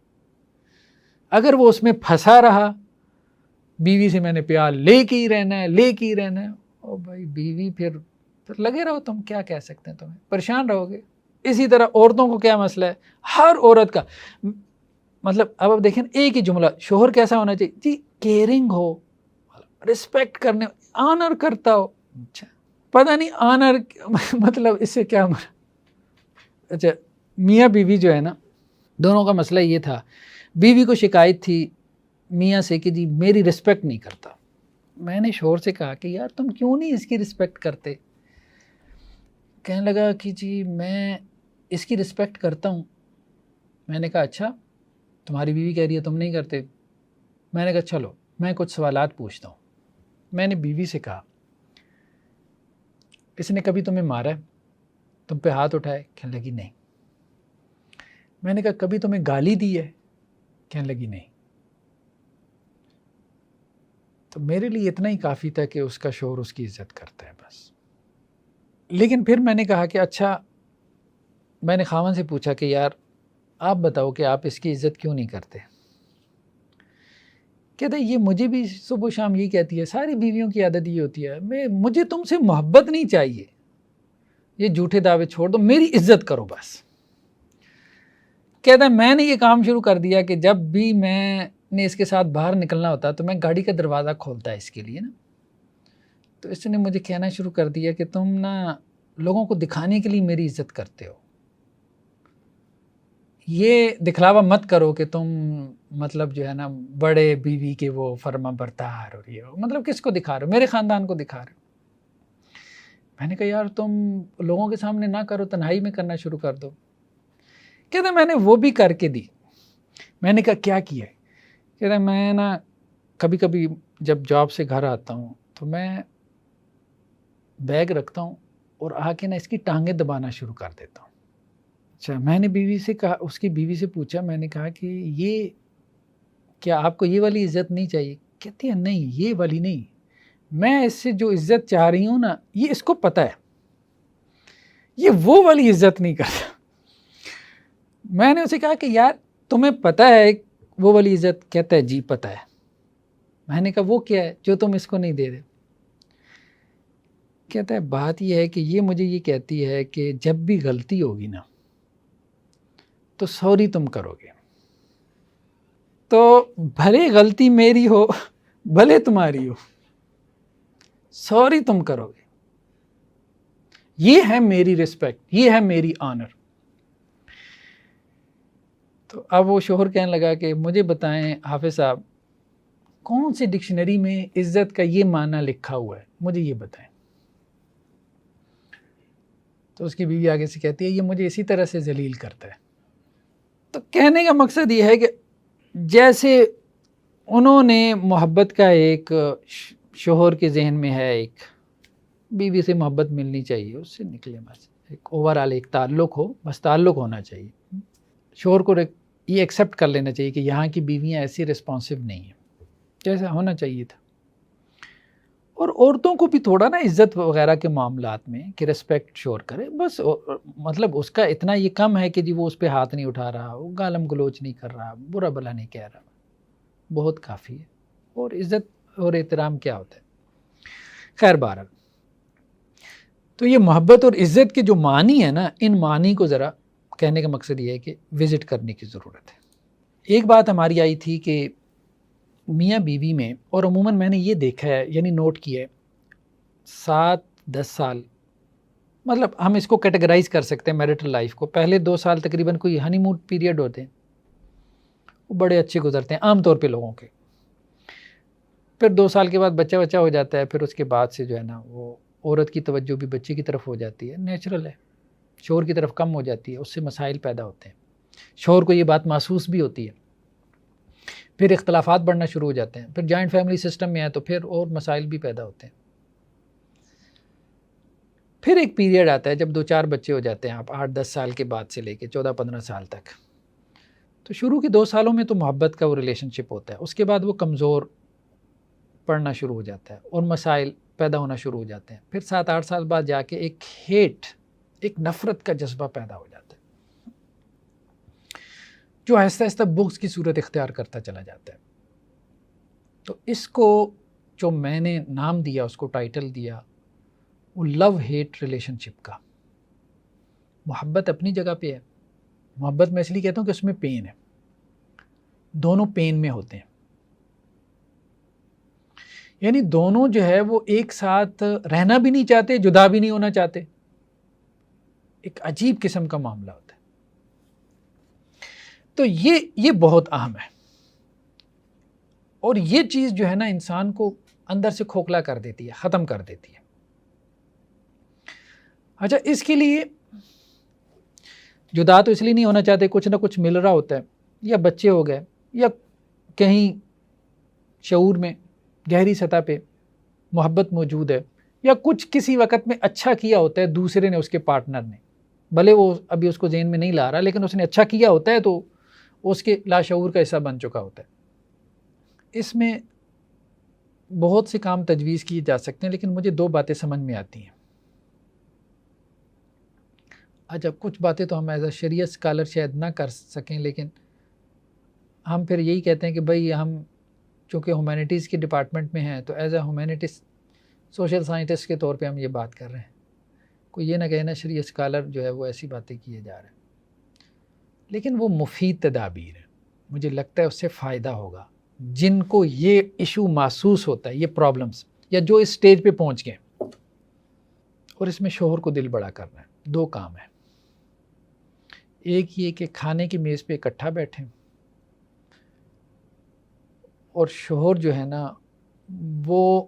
اگر وہ اس میں پھنسا رہا، بیوی سے میں نے پیار لے کے ہی رہنا ہے، لے کے ہی رہنا ہے، او بھائی بیوی پھر لگے رہو. تم کیا کہہ سکتے ہیں، تمہیں پریشان رہو گے. اسی طرح عورتوں کو کیا مسئلہ ہے، ہر عورت کا مطلب اب دیکھیں ایک ہی جملہ، شوہر کیسا ہونا چاہیے جی، کیئرنگ ہو، رسپیکٹ کرنے، آنر کرتا ہو. اچھا پتہ نہیں آنر مطلب اس سے کیا اچھا میاں بیوی جو ہے نا، دونوں کا مسئلہ یہ تھا. بیوی کو شکایت تھی میاں سے کہ جی میری رسپیکٹ نہیں کرتا. میں نے شوہر سے کہا کہ یار تم کیوں نہیں اس کی رسپیکٹ کرتے؟ کہنے لگا کہ جی میں اس کی رسپیکٹ کرتا ہوں. میں نے کہا اچھا تمہاری بیوی کہہ رہی ہے تم نہیں کرتے. میں نے کہا چلو میں کچھ سوالات پوچھتا ہوں. میں نے بیوی سے کہا اس نے کبھی تمہیں مارا ہے، تم پہ ہاتھ اٹھائے؟ کہنے لگی نہیں. میں نے کہا کبھی تمہیں گالی دی ہے؟ کہنے لگی نہیں. تو میرے لیے اتنا ہی کافی تھا کہ اس کا شوہر اس کی عزت کرتا ہے بس. لیکن پھر میں نے کہا کہ اچھا، میں نے خاوند سے پوچھا کہ یار آپ بتاؤ کہ آپ اس کی عزت کیوں نہیں کرتے؟ کہتا ہے یہ مجھے بھی صبح و شام یہی کہتی ہے، ساری بیویوں کی عادت یہ ہوتی ہے، مجھے تم سے محبت نہیں چاہیے، یہ جھوٹے دعوے چھوڑ دو، میری عزت کرو بس. کہتا ہے میں نے یہ کام شروع کر دیا کہ جب بھی میں نے اس کے ساتھ باہر نکلنا ہوتا تو میں گاڑی کا دروازہ کھولتا ہے اس کے لیے نا. تو اس نے مجھے کہنا شروع کر دیا کہ تم نا لوگوں کو دکھانے کے لیے میری عزت کرتے ہو، یہ دکھلاوا مت کرو کہ تم مطلب جو ہے نا بڑے بیوی کے وہ فرما بردار ہو رہی ہو. مطلب کس کو دکھا رہے ہو؟ میرے خاندان کو دکھا رہے ہو. میں نے کہا یار تم لوگوں کے سامنے نہ کرو، تنہائی میں کرنا شروع کر دو. کہتا میں نے وہ بھی کر کے دی. میں نے کہا کیا کیا ہے؟ کہتا میں نا کبھی کبھی جب جاب سے گھر آتا ہوں تو میں بیگ رکھتا ہوں اور آ کے نا اس کی ٹانگیں دبانا شروع کر دیتا ہوں. اچھا میں نے بیوی سے کہا، اس کی بیوی سے پوچھا، میں نے کہا کہ یہ کیا آپ کو یہ والی عزت نہیں چاہیے؟ کہتی ہے نہیں یہ والی نہیں، میں اس سے جو عزت چاہ رہی ہوں نا یہ اس کو پتہ ہے، یہ وہ والی عزت نہیں کرتا. میں نے اسے کہا کہ یار تمہیں پتہ ہے وہ والی عزت؟ کہتا ہے جی پتہ ہے. میں نے کہا وہ کیا ہے جو تم اس کو نہیں دے رہے؟ کہتا ہے بات یہ ہے کہ یہ مجھے یہ کہتی ہے کہ جب بھی غلطی ہوگی نا تو سوری تم کرو گے، تو بھلے غلطی میری ہو بھلے تمہاری ہو، سوری تم کرو گے. یہ ہے میری رسپیکٹ، یہ ہے میری آنر. تو اب وہ شوہر کہنے لگا کہ مجھے بتائیں حافظ صاحب کون سی ڈکشنری میں عزت کا یہ معنی لکھا ہوا ہے؟ مجھے یہ بتائیں۔ تو اس کی بیوی آگے سے کہتی ہے یہ مجھے اسی طرح سے ذلیل کرتا ہے۔ تو کہنے کا مقصد یہ ہے کہ جیسے انہوں نے محبت کا ایک شوہر کے ذہن میں ہے، ایک بیوی سے محبت ملنی چاہیے، اس سے نکلے، بس ایک اوورآل ایک تعلق ہو، بس تعلق ہونا چاہیے۔ شوہر کو یہ ایکسیپٹ کر لینا چاہیے کہ یہاں کی بیویاں ایسی رسپانسو نہیں ہیں جیسا ہونا چاہیے تھا۔ اور عورتوں کو بھی تھوڑا نا عزت وغیرہ کے معاملات میں کہ رسپیکٹ شور کرے، بس مطلب اس کا اتنا یہ کم ہے کہ جی وہ اس پہ ہاتھ نہیں اٹھا رہا، وہ گالم گلوچ نہیں کر رہا، برا بھلا نہیں کہہ رہا، بہت کافی ہے۔ اور عزت اور احترام کیا ہوتا ہے؟ خیر بہرحال، تو یہ محبت اور عزت کے جو معنی ہے نا، ان معنی کو ذرا کہنے کا مقصد یہ ہے کہ وزٹ کرنے کی ضرورت ہے۔ ایک بات ہماری آئی تھی کہ میاں بیوی میں، اور عموماً میں نے یہ دیکھا ہے، یعنی نوٹ کیا ہے، 7-10 سال، مطلب ہم اس کو کیٹیگرائز کر سکتے ہیں میرٹل لائف کو۔ پہلے 2 سال تقریباً کوئی ہنی مون پیریڈ ہوتے ہیں، وہ بڑے اچھے گزرتے ہیں عام طور پہ لوگوں کے۔ پھر 2 سال کے بعد بچہ ہو جاتا ہے، پھر اس کے بعد سے جو ہے نا وہ عورت کی توجہ بھی بچے کی طرف ہو جاتی ہے، نیچرل ہے، شوہر کی طرف کم ہو جاتی ہے، اس سے مسائل پیدا ہوتے ہیں، شوہر کو یہ بات محسوس بھی ہوتی ہے، پھر اختلافات بڑھنا شروع ہو جاتے ہیں، پھر جوائنٹ فیملی سسٹم میں ہے تو پھر اور مسائل بھی پیدا ہوتے ہیں۔ پھر ایک پیریڈ آتا ہے جب 2-4 بچے ہو جاتے ہیں، آپ 8-10 سال کے بعد سے لے کے 14-15 سال تک، تو شروع کے 2 سالوں میں تو محبت کا وہ ریلیشن شپ ہوتا ہے، اس کے بعد وہ کمزور پڑنا شروع ہو جاتا ہے اور مسائل پیدا ہونا شروع ہو جاتے ہیں۔ پھر 7-8 سال بعد جا کے ایک نفرت کا جذبہ پیدا ہو جاتا ہے، جو آہستہ آہستہ بغض کی صورت اختیار کرتا چلا جاتا ہے۔ تو اس کو جو میں نے نام دیا، اس کو ٹائٹل دیا، وہ لو ہیٹ ریلیشن شپ کا۔ محبت اپنی جگہ پہ ہے، محبت میں اس لیے کہتا ہوں کہ اس میں پین ہے، دونوں پین میں ہوتے ہیں، یعنی دونوں جو ہے وہ ایک ساتھ رہنا بھی نہیں چاہتے، جدا بھی نہیں ہونا چاہتے، ایک عجیب قسم کا معاملہ ہوتا ہے۔ تو یہ بہت اہم ہے، اور یہ چیز جو ہے نا انسان کو اندر سے کھوکھلا کر دیتی ہے، ختم کر دیتی ہے۔ اچھا، اس کے لیے جدا تو اس لیے نہیں ہونا چاہتے، کچھ نہ کچھ مل رہا ہوتا ہے، یا بچے ہو گئے، یا کہیں شعور میں گہری سطح پہ محبت موجود ہے، یا کچھ کسی وقت میں اچھا کیا ہوتا ہے دوسرے نے، اس کے پارٹنر نے، بھلے وہ ابھی اس کو ذہن میں نہیں لا رہا، لیکن اس نے اچھا کیا ہوتا ہے تو اس کے لاشعور کا حصہ بن چکا ہوتا ہے۔ اس میں بہت سے کام تجویز کیے جا سکتے ہیں، لیکن مجھے 2 باتیں سمجھ میں آتی ہیں۔ اچھا، کچھ باتیں تو ہم ایز اے شریعت اسکالر شاید نہ کر سکیں، لیکن ہم پھر یہی کہتے ہیں کہ بھئی ہم چونکہ ہیومینٹیز کے ڈپارٹمنٹ میں ہیں، تو as a humanities social scientist کے طور پہ ہم یہ بات کر رہے ہیں۔ کوئی یہ نہ کہنا شریعت اسکالر جو ہے وہ ایسی باتیں کیے جا رہے ہیں، لیکن وہ مفید تدابیر ہے، مجھے لگتا ہے اس سے فائدہ ہوگا جن کو یہ ایشو محسوس ہوتا ہے، یہ پرابلمز، یا جو اس سٹیج پہ پہنچ گئے، اور اس میں شوہر کو دل بڑا کرنا ہے۔ 2 کام ہیں، ایک یہ کہ کھانے کی میز پہ اکٹھا بیٹھیں، اور شوہر جو ہے نا وہ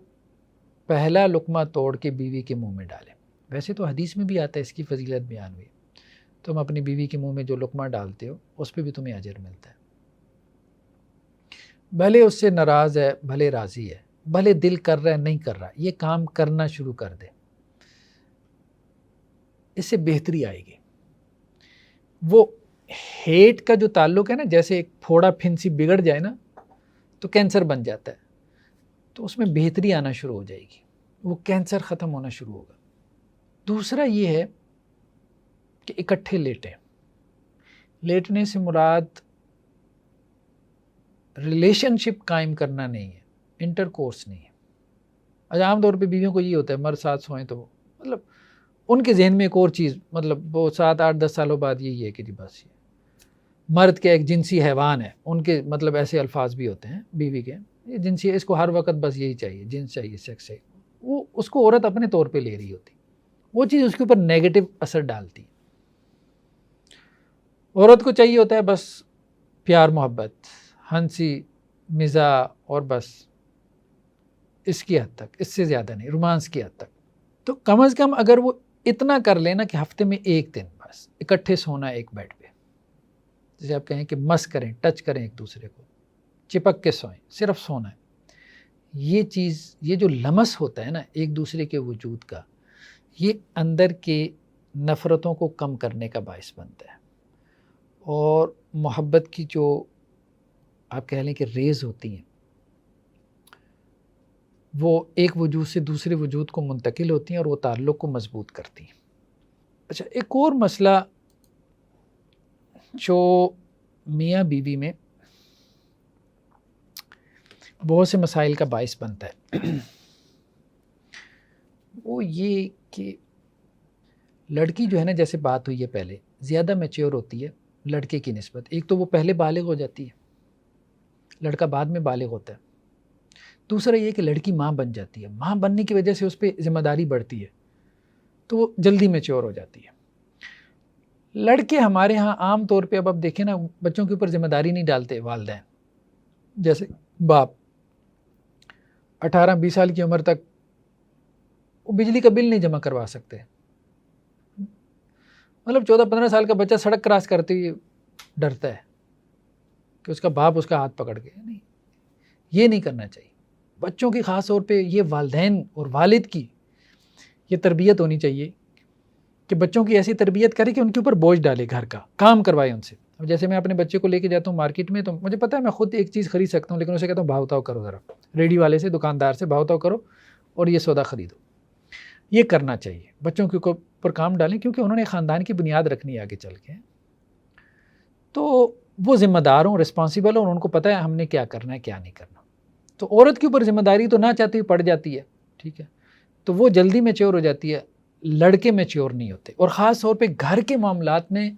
پہلا لقمہ توڑ کے بیوی کے منہ میں ڈالے۔ ویسے تو حدیث میں بھی آتا ہے، اس کی فضیلت بیان ہوئی، تم اپنی بیوی کے منہ میں جو لقمہ ڈالتے ہو اس پہ بھی تمہیں اجر ملتا ہے، بھلے اس سے ناراض ہے، بھلے راضی ہے، بھلے دل کر رہا ہے نہیں کر رہا، یہ کام کرنا شروع کر دے، اس سے بہتری آئے گی۔ وہ ہیٹ کا جو تعلق ہے نا، جیسے ایک پھوڑا پھنسی بگڑ جائے نا تو کینسر بن جاتا ہے، تو اس میں بہتری آنا شروع ہو جائے گی، وہ کینسر ختم ہونا شروع ہوگا۔ دوسرا یہ ہے کہ اکٹھے لیٹیں۔ لیٹنے سے مراد ریلیشن شپ قائم کرنا نہیں ہے، انٹر کورس نہیں ہے۔ عام طور پہ بیویوں کو یہ ہوتا ہے مرد ساتھ سوئیں، تو مطلب ان کے ذہن میں ایک اور چیز، مطلب وہ 7-8-10 سالوں بعد یہی ہے کہ جی بس یہ مرد کے ایک جنسی حیوان ہے، ان کے مطلب ایسے الفاظ بھی ہوتے ہیں بیوی کے، یہ جنسی، اس کو ہر وقت بس یہی چاہیے، جنس چاہیے، سیکس چاہیے، وہ اس کو عورت اپنے طور پہ لے رہی ہوتی، وہ چیز اس کے اوپر نیگیٹو اثر ڈالتی۔ عورت کو چاہیے ہوتا ہے بس پیار محبت، ہنسی مزاح، اور بس اس کی حد تک، اس سے زیادہ نہیں، رومانس کی حد تک. تو کم از کم اگر وہ اتنا کر لینا کہ ہفتے میں ایک دن بس اکٹھے سونا ایک بیڈ پہ، جیسے آپ کہیں کہ مس کریں، ٹچ کریں ایک دوسرے کو، چپک کے سوئیں، صرف سونا ہے. یہ چیز، یہ جو لمس ہوتا ہے نا ایک دوسرے کے وجود کا، یہ اندر کے نفرتوں کو کم کرنے کا باعث بنتا ہے. اور محبت کی جو آپ کہہ لیں کہ ریز ہوتی ہیں، وہ ایک وجود سے دوسرے وجود کو منتقل ہوتی ہیں اور وہ تعلق کو مضبوط کرتی ہیں. اچھا، ایک اور مسئلہ جو میاں بیوی میں بہت سے مسائل کا باعث بنتا ہے وہ یہ کہ لڑکی جو ہے نا، جیسے بات ہوئی ہے پہلے، زیادہ میچیور ہوتی ہے لڑکے کی نسبت. ایک تو وہ پہلے بالغ ہو جاتی ہے، لڑکا بعد میں بالغ ہوتا ہے. دوسرا یہ کہ لڑکی ماں بن جاتی ہے، ماں بننے کی وجہ سے اس پہ ذمہ داری بڑھتی ہے تو وہ جلدی میچیور ہو جاتی ہے. لڑکے ہمارے ہاں عام طور پہ اب دیکھیں نا، بچوں کے اوپر ذمہ داری نہیں ڈالتے والدین. جیسے باپ 18-20 سال کی عمر تک وہ بجلی کا بل نہیں جمع کروا سکتے، مطلب 14-15 سال کا بچہ سڑک کراس کرتے ہوئے ڈرتا ہے کہ اس کا باپ اس کا ہاتھ پکڑ کے. نہیں، یہ نہیں کرنا چاہیے. بچوں کی خاص طور پہ یہ والدین اور والد کی یہ تربیت ہونی چاہیے کہ بچوں کی ایسی تربیت کرے کہ ان کے اوپر بوجھ ڈالے، گھر کا کام کروائے ان سے. اب جیسے میں اپنے بچے کو لے کے جاتا ہوں مارکیٹ میں، تو مجھے پتہ ہے میں خود ایک چیز خرید سکتا ہوں، لیکن اسے کہتا ہوں بھاؤ تاؤ کرو، ذرا ریڈی والے سے، دکاندار سے بھاؤ تاؤ کرو اور یہ سودا خریدو. یہ کرنا چاہیے، بچوں کے اوپر کام ڈالیں، کیونکہ انہوں نے خاندان کی بنیاد رکھنی ہے آگے چل کے. تو وہ ذمہ دار ہوں، رسپانسیبل ہوں، اور ان کو پتہ ہے ہم نے کیا کرنا ہے کیا نہیں کرنا. تو عورت کے اوپر ذمہ داری تو نہ چاہتی ہوئی پڑ جاتی ہے، ٹھیک ہے، تو وہ جلدی میچیور ہو جاتی ہے. لڑکے میچیور نہیں ہوتے، اور خاص طور پہ گھر کے معاملات میں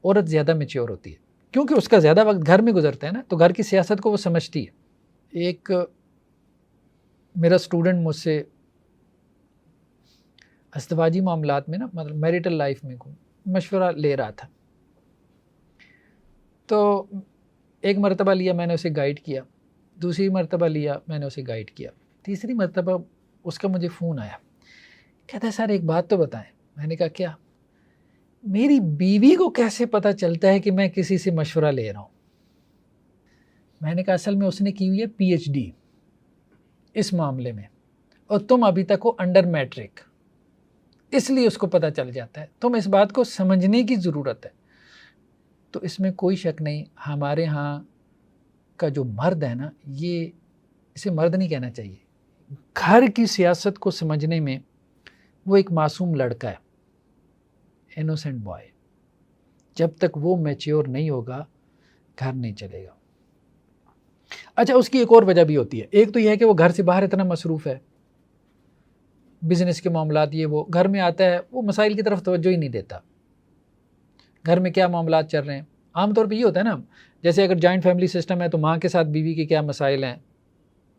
عورت زیادہ میچیور ہوتی ہے، کیونکہ اس کا زیادہ وقت گھر میں گزرتا ہے نا، تو گھر کی سیاست کو وہ سمجھتی ہے. ایک میرا اسٹوڈنٹ مجھ سے ازدواجی معاملات میں نا، مطلب میریٹل لائف میں مشورہ لے رہا تھا. تو ایک مرتبہ لیا، میں نے اسے گائیڈ کیا. دوسری مرتبہ لیا، میں نے اسے گائیڈ کیا. تیسری مرتبہ اس کا مجھے فون آیا، کہتا ہے سر ایک بات تو بتائیں. میں نے کہا کیا؟ میری بیوی کو کیسے پتہ چلتا ہے کہ میں کسی سے مشورہ لے رہا ہوں؟ میں نے کہا اصل میں اس نے کی ہوئی ہے پی ایچ ڈی اس معاملے میں، اور تم ابھی تک ہو انڈر میٹرک، اس لیے اس کو پتہ چل جاتا ہے. تم اس بات کو سمجھنے کی ضرورت ہے. تو اس میں کوئی شک نہیں، ہمارے ہاں کا جو مرد ہے نا، یہ اسے مرد نہیں کہنا چاہیے، گھر کی سیاست کو سمجھنے میں وہ ایک معصوم لڑکا ہے، انوسنٹ بوائے. جب تک وہ میچیور نہیں ہوگا گھر نہیں چلے گا. اچھا، اس کی ایک اور وجہ بھی ہوتی ہے. ایک تو یہ ہے کہ وہ گھر سے باہر اتنا مصروف ہے، بزنس کے معاملات، یہ وہ، گھر میں آتا ہے وہ مسائل کی طرف توجہ ہی نہیں دیتا. گھر میں کیا معاملات چل رہے ہیں، عام طور پہ یہ ہوتا ہے نا، جیسے اگر جوائنٹ فیملی سسٹم ہے تو ماں کے ساتھ بیوی کے کیا مسائل ہیں،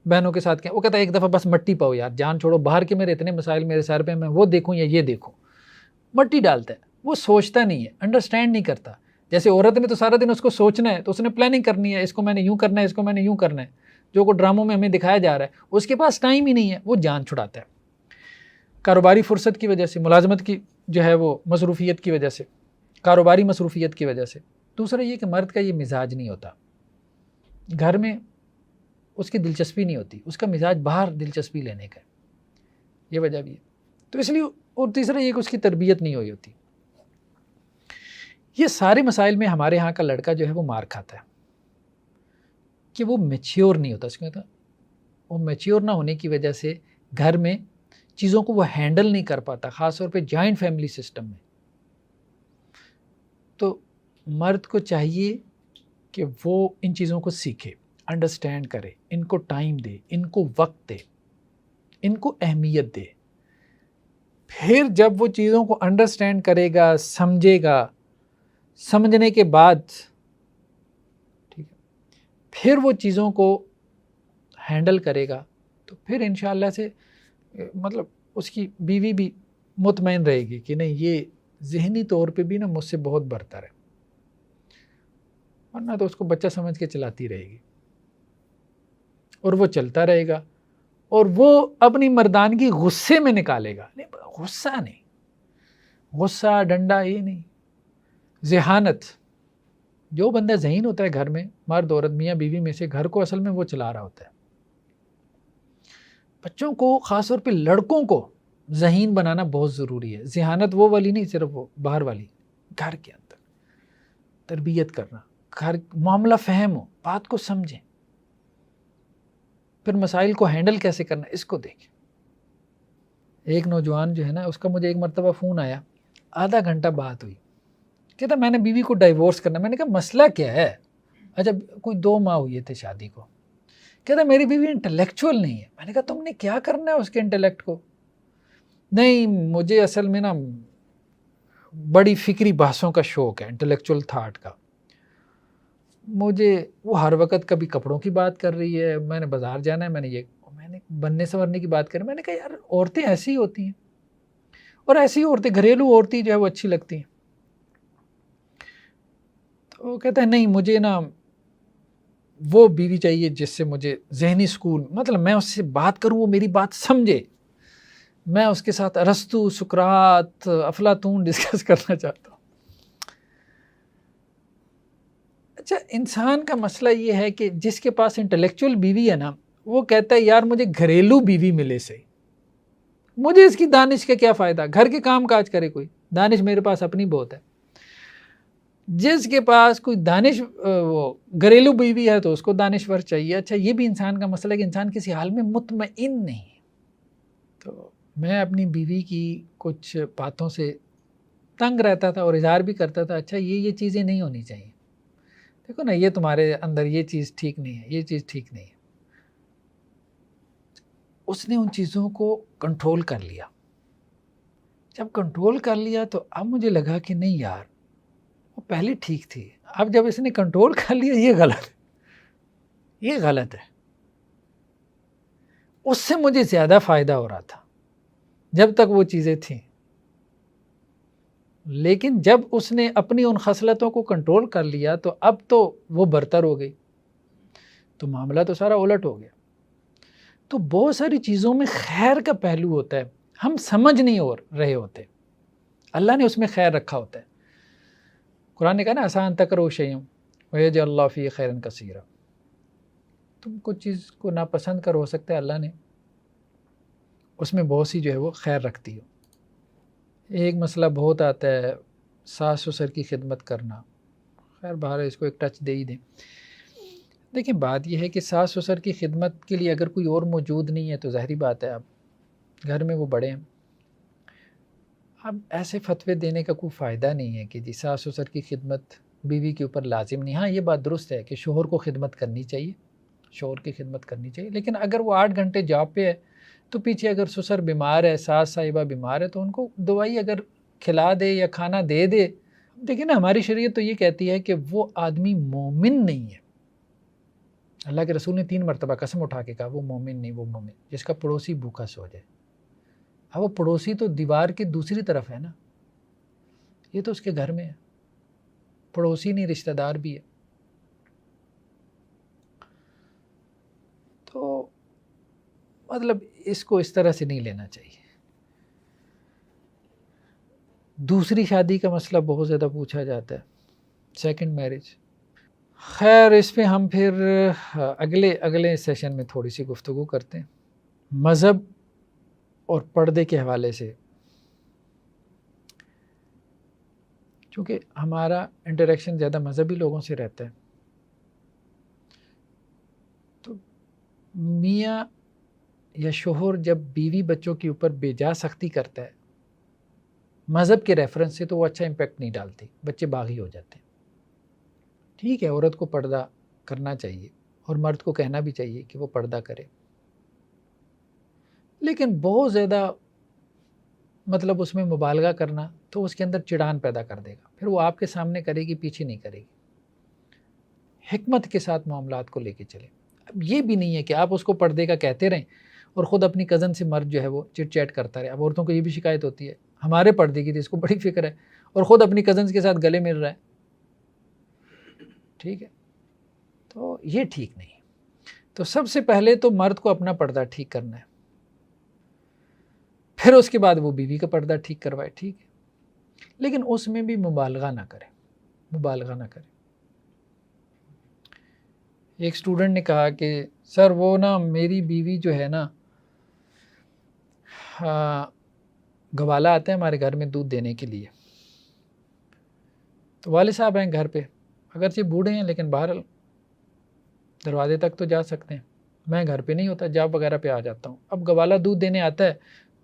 بہنوں کے ساتھ کیا. وہ کہتا ہے ایک دفعہ بس مٹی پاؤ یار، جان چھوڑو، باہر کے میرے اتنے مسائل میرے سر پہ، میں وہ دیکھوں یا یہ دیکھوں. مٹی ڈالتا ہے، وہ سوچتا نہیں ہے، انڈرسٹینڈ نہیں کرتا. جیسے عورت نے تو سارا دن اس کو سوچنا ہے، تو اس نے پلاننگ کرنی ہے، اس کو میں نے یوں کرنا ہے، اس کو میں نے یوں کرنا ہے، جو کو ڈراموں میں ہمیں دکھایا جا رہا ہے. اس کے پاس ٹائم ہی نہیں ہے، وہ جان چھڑاتا ہے کاروباری فرصت کی وجہ سے، ملازمت کی جو ہے وہ مصروفیت کی وجہ سے، کاروباری مصروفیت کی وجہ سے. دوسرا یہ کہ مرد کا یہ مزاج نہیں ہوتا، گھر میں اس کی دلچسپی نہیں ہوتی، اس کا مزاج باہر دلچسپی لینے کا ہے، یہ وجہ بھی ہے. تو اس لیے، اور تیسرا یہ کہ اس کی تربیت نہیں ہوئی ہوتی. یہ سارے مسائل میں ہمارے ہاں کا لڑکا جو ہے وہ مار کھاتا ہے کہ وہ میچیور نہیں ہوتا. اس کا وہ میچیور نہ ہونے کی وجہ سے گھر میں چیزوں کو وہ ہینڈل نہیں کر پاتا، خاص طور پہ جوائنٹ فیملی سسٹم میں. تو مرد کو چاہیے کہ وہ ان چیزوں کو سیکھے، انڈرسٹینڈ کرے، ان کو ٹائم دے، ان کو وقت دے، ان کو اہمیت دے. پھر جب وہ چیزوں کو انڈرسٹینڈ کرے گا، سمجھے گا، سمجھنے کے بعد ٹھیک ہے، پھر وہ چیزوں کو ہینڈل کرے گا، تو پھر انشاءاللہ سے مطلب اس کی بیوی بھی مطمئن رہے گی کہ نہیں، یہ ذہنی طور پہ بھی نا مجھ سے بہت برتر ہے، ورنہ تو اس کو بچہ سمجھ کے چلاتی رہے گی. اور وہ چلتا رہے گا، اور وہ اپنی مردانگی غصے میں نکالے گا. غصہ نہیں، غصہ ڈنڈا یہ نہیں، ذہانت. جو بندہ ذہین ہوتا ہے گھر میں، مرد عورت میاں بیوی میں سے، گھر کو اصل میں وہ چلا رہا ہوتا ہے. بچوں کو، خاص طور پہ لڑکوں کو ذہین بنانا بہت ضروری ہے. ذہانت وہ والی نہیں، صرف وہ باہر والی، گھر کے اندر تربیت کرنا، گھر معاملہ فہم ہو، بات کو سمجھیں، پھر مسائل کو ہینڈل کیسے کرنا اس کو دیکھیں. ایک نوجوان جو ہے نا، اس کا مجھے ایک مرتبہ فون آیا، آدھا گھنٹہ بات ہوئی، کہتا میں نے بیوی کو ڈائیورس کرنا. میں نے کہا مسئلہ کیا ہے؟ اچھا کوئی 2 ماہ ہوئے تھے شادی کو. کہتا میری بیوی انٹلیکچوئل نہیں ہے. میں نے کہا تم نے کیا کرنا ہے اس کے انٹلیکٹ کو؟ نہیں مجھے اصل میں نا بڑی فکری بحثوں کا شوق ہے، انٹلیکچوئل تھاٹ کا. مجھے وہ ہر وقت کبھی کپڑوں کی بات کر رہی ہے، میں نے بازار جانا ہے، میں نے بننے سنورنے کی بات کر. میں نے کہا یار عورتیں ایسی ہی ہوتی ہیں، اور ایسی عورتیں گھریلو عورتیں جو ہے وہ اچھی لگتی ہیں. تو وہ کہتا ہے نہیں مجھے نا وہ بیوی چاہیے جس سے مجھے ذہنی سکون، مطلب میں اس سے بات کروں وہ میری بات سمجھے، میں اس کے ساتھ ارسطو، سقراط، افلاطون ڈسکس کرنا چاہتا ہوں. اچھا انسان کا مسئلہ یہ ہے کہ جس کے پاس انٹلیکچوئل بیوی ہے نا، وہ کہتا ہے یار مجھے گھریلو بیوی ملے سے، مجھے اس کی دانش کا کیا فائدہ، گھر کے کام کاج کرے کوئی، دانش میرے پاس اپنی بہت ہے. جس کے پاس کوئی دانش وہ گھریلو بیوی ہے تو اس کو دانشور چاہیے. اچھا یہ بھی انسان کا مسئلہ ہے کہ انسان کسی حال میں مطمئن نہیں. تو میں اپنی بیوی کی کچھ باتوں سے تنگ رہتا تھا اور اظہار بھی کرتا تھا، اچھا یہ چیزیں نہیں ہونی چاہیے، دیکھو نا یہ تمہارے اندر یہ چیز ٹھیک نہیں ہے، یہ چیز ٹھیک نہیں ہے. اس نے ان چیزوں کو کنٹرول کر لیا. جب کنٹرول کر لیا تو اب مجھے لگا کہ نہیں یار وہ پہلے ٹھیک تھی، اب جب اس نے کنٹرول کر لیا یہ غلط ہے، یہ غلط ہے. اس سے مجھے زیادہ فائدہ ہو رہا تھا جب تک وہ چیزیں تھیں، لیکن جب اس نے اپنی ان خصلتوں کو کنٹرول کر لیا تو اب تو وہ برتر ہو گئی، تو معاملہ تو سارا الٹ ہو گیا. تو بہت ساری چیزوں میں خیر کا پہلو ہوتا ہے، ہم سمجھ نہیں رہے ہوتے، اللہ نے اس میں خیر رکھا ہوتا ہے. قرآن نے کہا نا آسان تکرہوا شیئا ویجعل اللہ فیہ خیرا کثیرا. تم کچھ چیز کو ناپسند کر ہو سکتا ہے اللہ نے اس میں بہت سی جو ہے وہ خیر رکھتی ہو. ایک مسئلہ بہت آتا ہے ساس سسر کی خدمت کرنا، خیر باہر اس کو ایک ٹچ دے ہی دیں. دیکھیں بات یہ ہے کہ ساس سسر کی خدمت کے لیے اگر کوئی اور موجود نہیں ہے تو ظاہری بات ہے اب گھر میں وہ بڑے ہیں. اب ایسے فتوے دینے کا کوئی فائدہ نہیں ہے کہ جی ساس سسر کی خدمت بیوی کے اوپر لازم نہیں. ہاں یہ بات درست ہے کہ شوہر کو خدمت کرنی چاہیے، شوہر کی خدمت کرنی چاہیے، لیکن اگر وہ 8 گھنٹے جاب پہ ہے تو پیچھے اگر سسر بیمار ہے، ساس صاحبہ بیمار ہے تو ان کو دوائی اگر کھلا دے یا کھانا دے دے. دیکھیں نا ہماری شریعت تو یہ کہتی ہے کہ وہ آدمی مومن نہیں ہے. اللہ کے رسول نے 3 مرتبہ قسم اٹھا کے کہا وہ مومن نہیں، وہ مومن جس کا پڑوسی بھوکا سو جائے. اب وہ پڑوسی تو دیوار کی دوسری طرف ہے نا، یہ تو اس کے گھر میں ہے، پڑوسی نہیں رشتہ دار بھی ہے. تو مطلب اس کو اس طرح سے نہیں لینا چاہیے. دوسری شادی کا مسئلہ بہت زیادہ پوچھا جاتا ہے، سیکنڈ میرج. خیر اس پہ ہم پھر اگلے سیشن میں تھوڑی سی گفتگو کرتے ہیں. مذہب اور پردے کے حوالے سے، چونکہ ہمارا انٹریکشن زیادہ مذہبی لوگوں سے رہتا ہے، تو میاں یا شوہر جب بیوی بچوں کے اوپر بے جا سختی کرتا ہے مذہب کے ریفرنس سے تو وہ اچھا امپیکٹ نہیں ڈالتی، بچے باغی ہو جاتے ہیں. ٹھیک ہے عورت کو پردہ کرنا چاہیے اور مرد کو کہنا بھی چاہیے کہ وہ پردہ کرے، لیکن بہت زیادہ مطلب اس میں مبالغہ کرنا تو اس کے اندر چڑان پیدا کر دے گا، پھر وہ آپ کے سامنے کرے گی پیچھے نہیں کرے گی. حکمت کے ساتھ معاملات کو لے کے چلے. اب یہ بھی نہیں ہے کہ آپ اس کو پردے کا کہتے رہیں اور خود اپنی کزن سے مرد جو ہے وہ چٹ چیٹ کرتا رہے. اب عورتوں کو یہ بھی شکایت ہوتی ہے ہمارے پردے کی تھی، اس کو بڑی فکر ہے اور خود اپنی کزنز کے ساتھ گلے مل رہا ہے. ٹھیک ہے تو یہ ٹھیک نہیں. تو سب سے پہلے تو مرد کو اپنا پردہ ٹھیک کرنا ہے، پھر اس کے بعد وہ بیوی کا پردہ ٹھیک کروائے، ٹھیک ہے، لیکن اس میں بھی مبالغہ نہ کرے، مبالغہ نہ کرے۔ ایک اسٹوڈنٹ نے کہا کہ سر وہ نا میری بیوی جو ہے نا گوالا آتے ہیں ہمارے گھر میں دودھ دینے کے لیے، تو والد صاحب ہیں گھر پہ، اگرچہ بوڑھے ہیں لیکن بہرحال دروازے تک تو جا سکتے ہیں، میں گھر پہ نہیں ہوتا، جاب وغیرہ پہ آ جاتا ہوں، اب گوالا دودھ دینے آتا ہے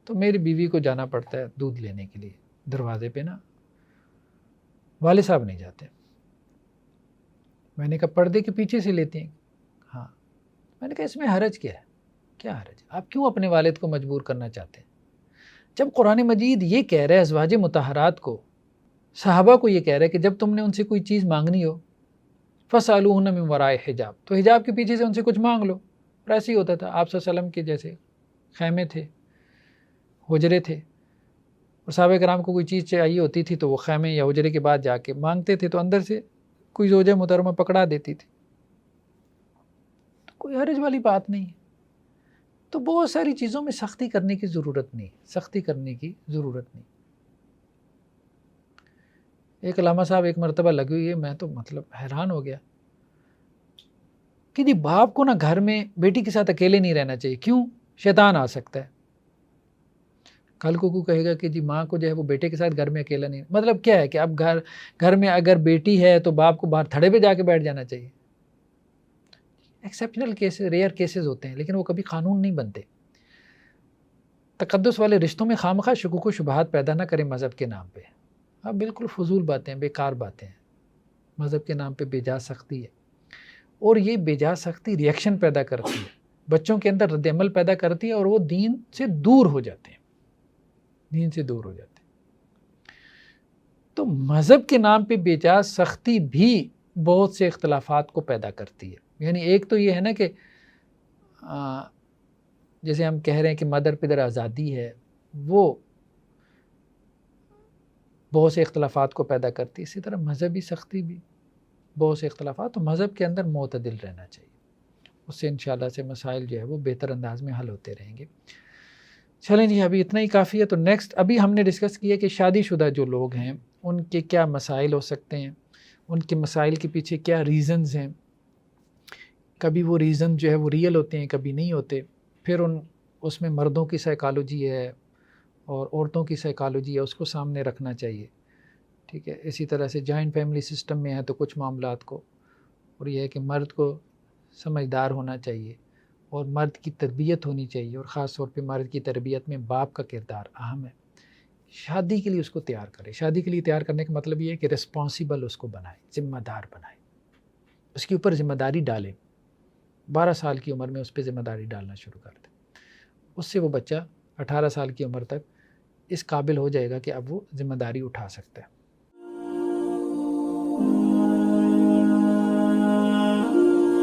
تو میری بیوی کو جانا پڑتا ہے دودھ لینے کے لیے دروازے پہ نا، والد صاحب نہیں جاتے۔ میں نے کہا پردے کے پیچھے سے لیتے ہیں؟ ہاں۔ میں نے کہا اس میں حرج کیا ہے؟ کیا حرج؟ آپ کیوں اپنے والد کو مجبور کرنا چاہتے ہیں؟ جب قرآن مجید یہ کہہ رہا ہے ازواج مطہرات کو، صحابہ کو یہ کہہ رہا ہے کہ جب تم نے ان سے کوئی چیز مانگنی ہو فَاسْأَلُوهُنَّ مِنْ وَرَاءِ حجاب، تو حجاب کے پیچھے سے ان سے کچھ مانگ لو۔ اور ایسے ہی ہوتا تھا، آپ صلی اللہ علیہ وسلم کے جیسے خیمے تھے، حجرے تھے، اور صحابہ کرام کو کوئی چیز چاہیے ہوتی تھی تو وہ خیمے یا حجرے کے بعد جا کے مانگتے تھے، تو اندر سے کوئی زوجہ محترمہ پکڑا دیتی تھی، تو کوئی حرج والی بات نہیں ہے۔ تو بہت ساری چیزوں میں سختی کرنے کی ضرورت نہیں، سختی کرنے کی ضرورت نہیں۔ ایک علامہ صاحب ایک مرتبہ لگی ہوئی ہے، میں تو مطلب حیران ہو گیا کہ جی باپ کو نا گھر میں بیٹی کے ساتھ اکیلے نہیں رہنا چاہیے، کیوں؟ شیطان آ سکتا ہے۔ کل کو کہے گا کہ جی ماں کو جو ہے وہ بیٹے کے ساتھ گھر میں اکیلا نہیں، مطلب کیا ہے کہ اب گھر میں اگر بیٹی ہے تو باپ کو باہر تھڑے پہ جا کے بیٹھ جانا چاہیے۔ ایکسیپشنل کیسز، ریئر کیسز ہوتے ہیں، لیکن وہ کبھی قانون نہیں بنتے۔ تقدس والے رشتوں میں خواہ شکوک و شبہات پیدا نہ کریں مذہب کے نام پہ، اب بالکل فضول باتیں، بیکار باتیں ہیں، مذہب کے نام پہ بے جا سختی ہے، اور یہ بے جا سختی ریئیکشن پیدا کرتی ہے، بچوں کے اندر رد عمل پیدا کرتی ہے، اور وہ دین سے دور ہو جاتے ہیں، دین سے دور ہو جاتے ہیں۔ تو مذہب کے نام پہ بے جا سختی بھی بہت سے اختلافات کو پیدا کرتی ہے۔ یعنی ایک تو یہ ہے نا کہ جیسے ہم کہہ رہے ہیں کہ مدر پدر آزادی ہے، وہ بہت سے اختلافات کو پیدا کرتی ہے، اسی طرح مذہبی سختی بھی بہت سے اختلافات، تو مذہب کے اندر معتدل رہنا چاہیے، اس سے انشاءاللہ سے مسائل جو ہے وہ بہتر انداز میں حل ہوتے رہیں گے۔ چلیں جی ابھی اتنا ہی کافی ہے۔ تو نیکسٹ ابھی ہم نے ڈسکس کیا کہ شادی شدہ جو لوگ ہیں ان کے کیا مسائل ہو سکتے ہیں، ان کے مسائل کے پیچھے کیا ریزنز ہیں، کبھی وہ ریزن جو ہے وہ ریئل ہوتے ہیں، کبھی نہیں ہوتے، پھر اس میں مردوں کی سائیکالوجی ہے اور عورتوں کی سائیکالوجی ہے، اس کو سامنے رکھنا چاہیے، ٹھیک ہے۔ اسی طرح سے جوائنٹ فیملی سسٹم میں ہے تو کچھ معاملات کو، اور یہ ہے کہ مرد کو سمجھدار ہونا چاہیے اور مرد کی تربیت ہونی چاہیے، اور خاص طور پہ مرد کی تربیت میں باپ کا کردار اہم ہے۔ شادی کے لیے اس کو تیار کرے، شادی کے لیے تیار کرنے کا مطلب یہ ہے کہ رسپانسیبل اس کو بنائے، ذمہ دار بنائے، اس کے اوپر ذمہ داری ڈالے، 12 سال کی عمر میں اس پہ ذمہ داری ڈالنا شروع کر دے، اس سے وہ بچہ 18 سال کی عمر تک اس قابل ہو جائے گا کہ اب وہ ذمہ داری اٹھا سکتا ہے۔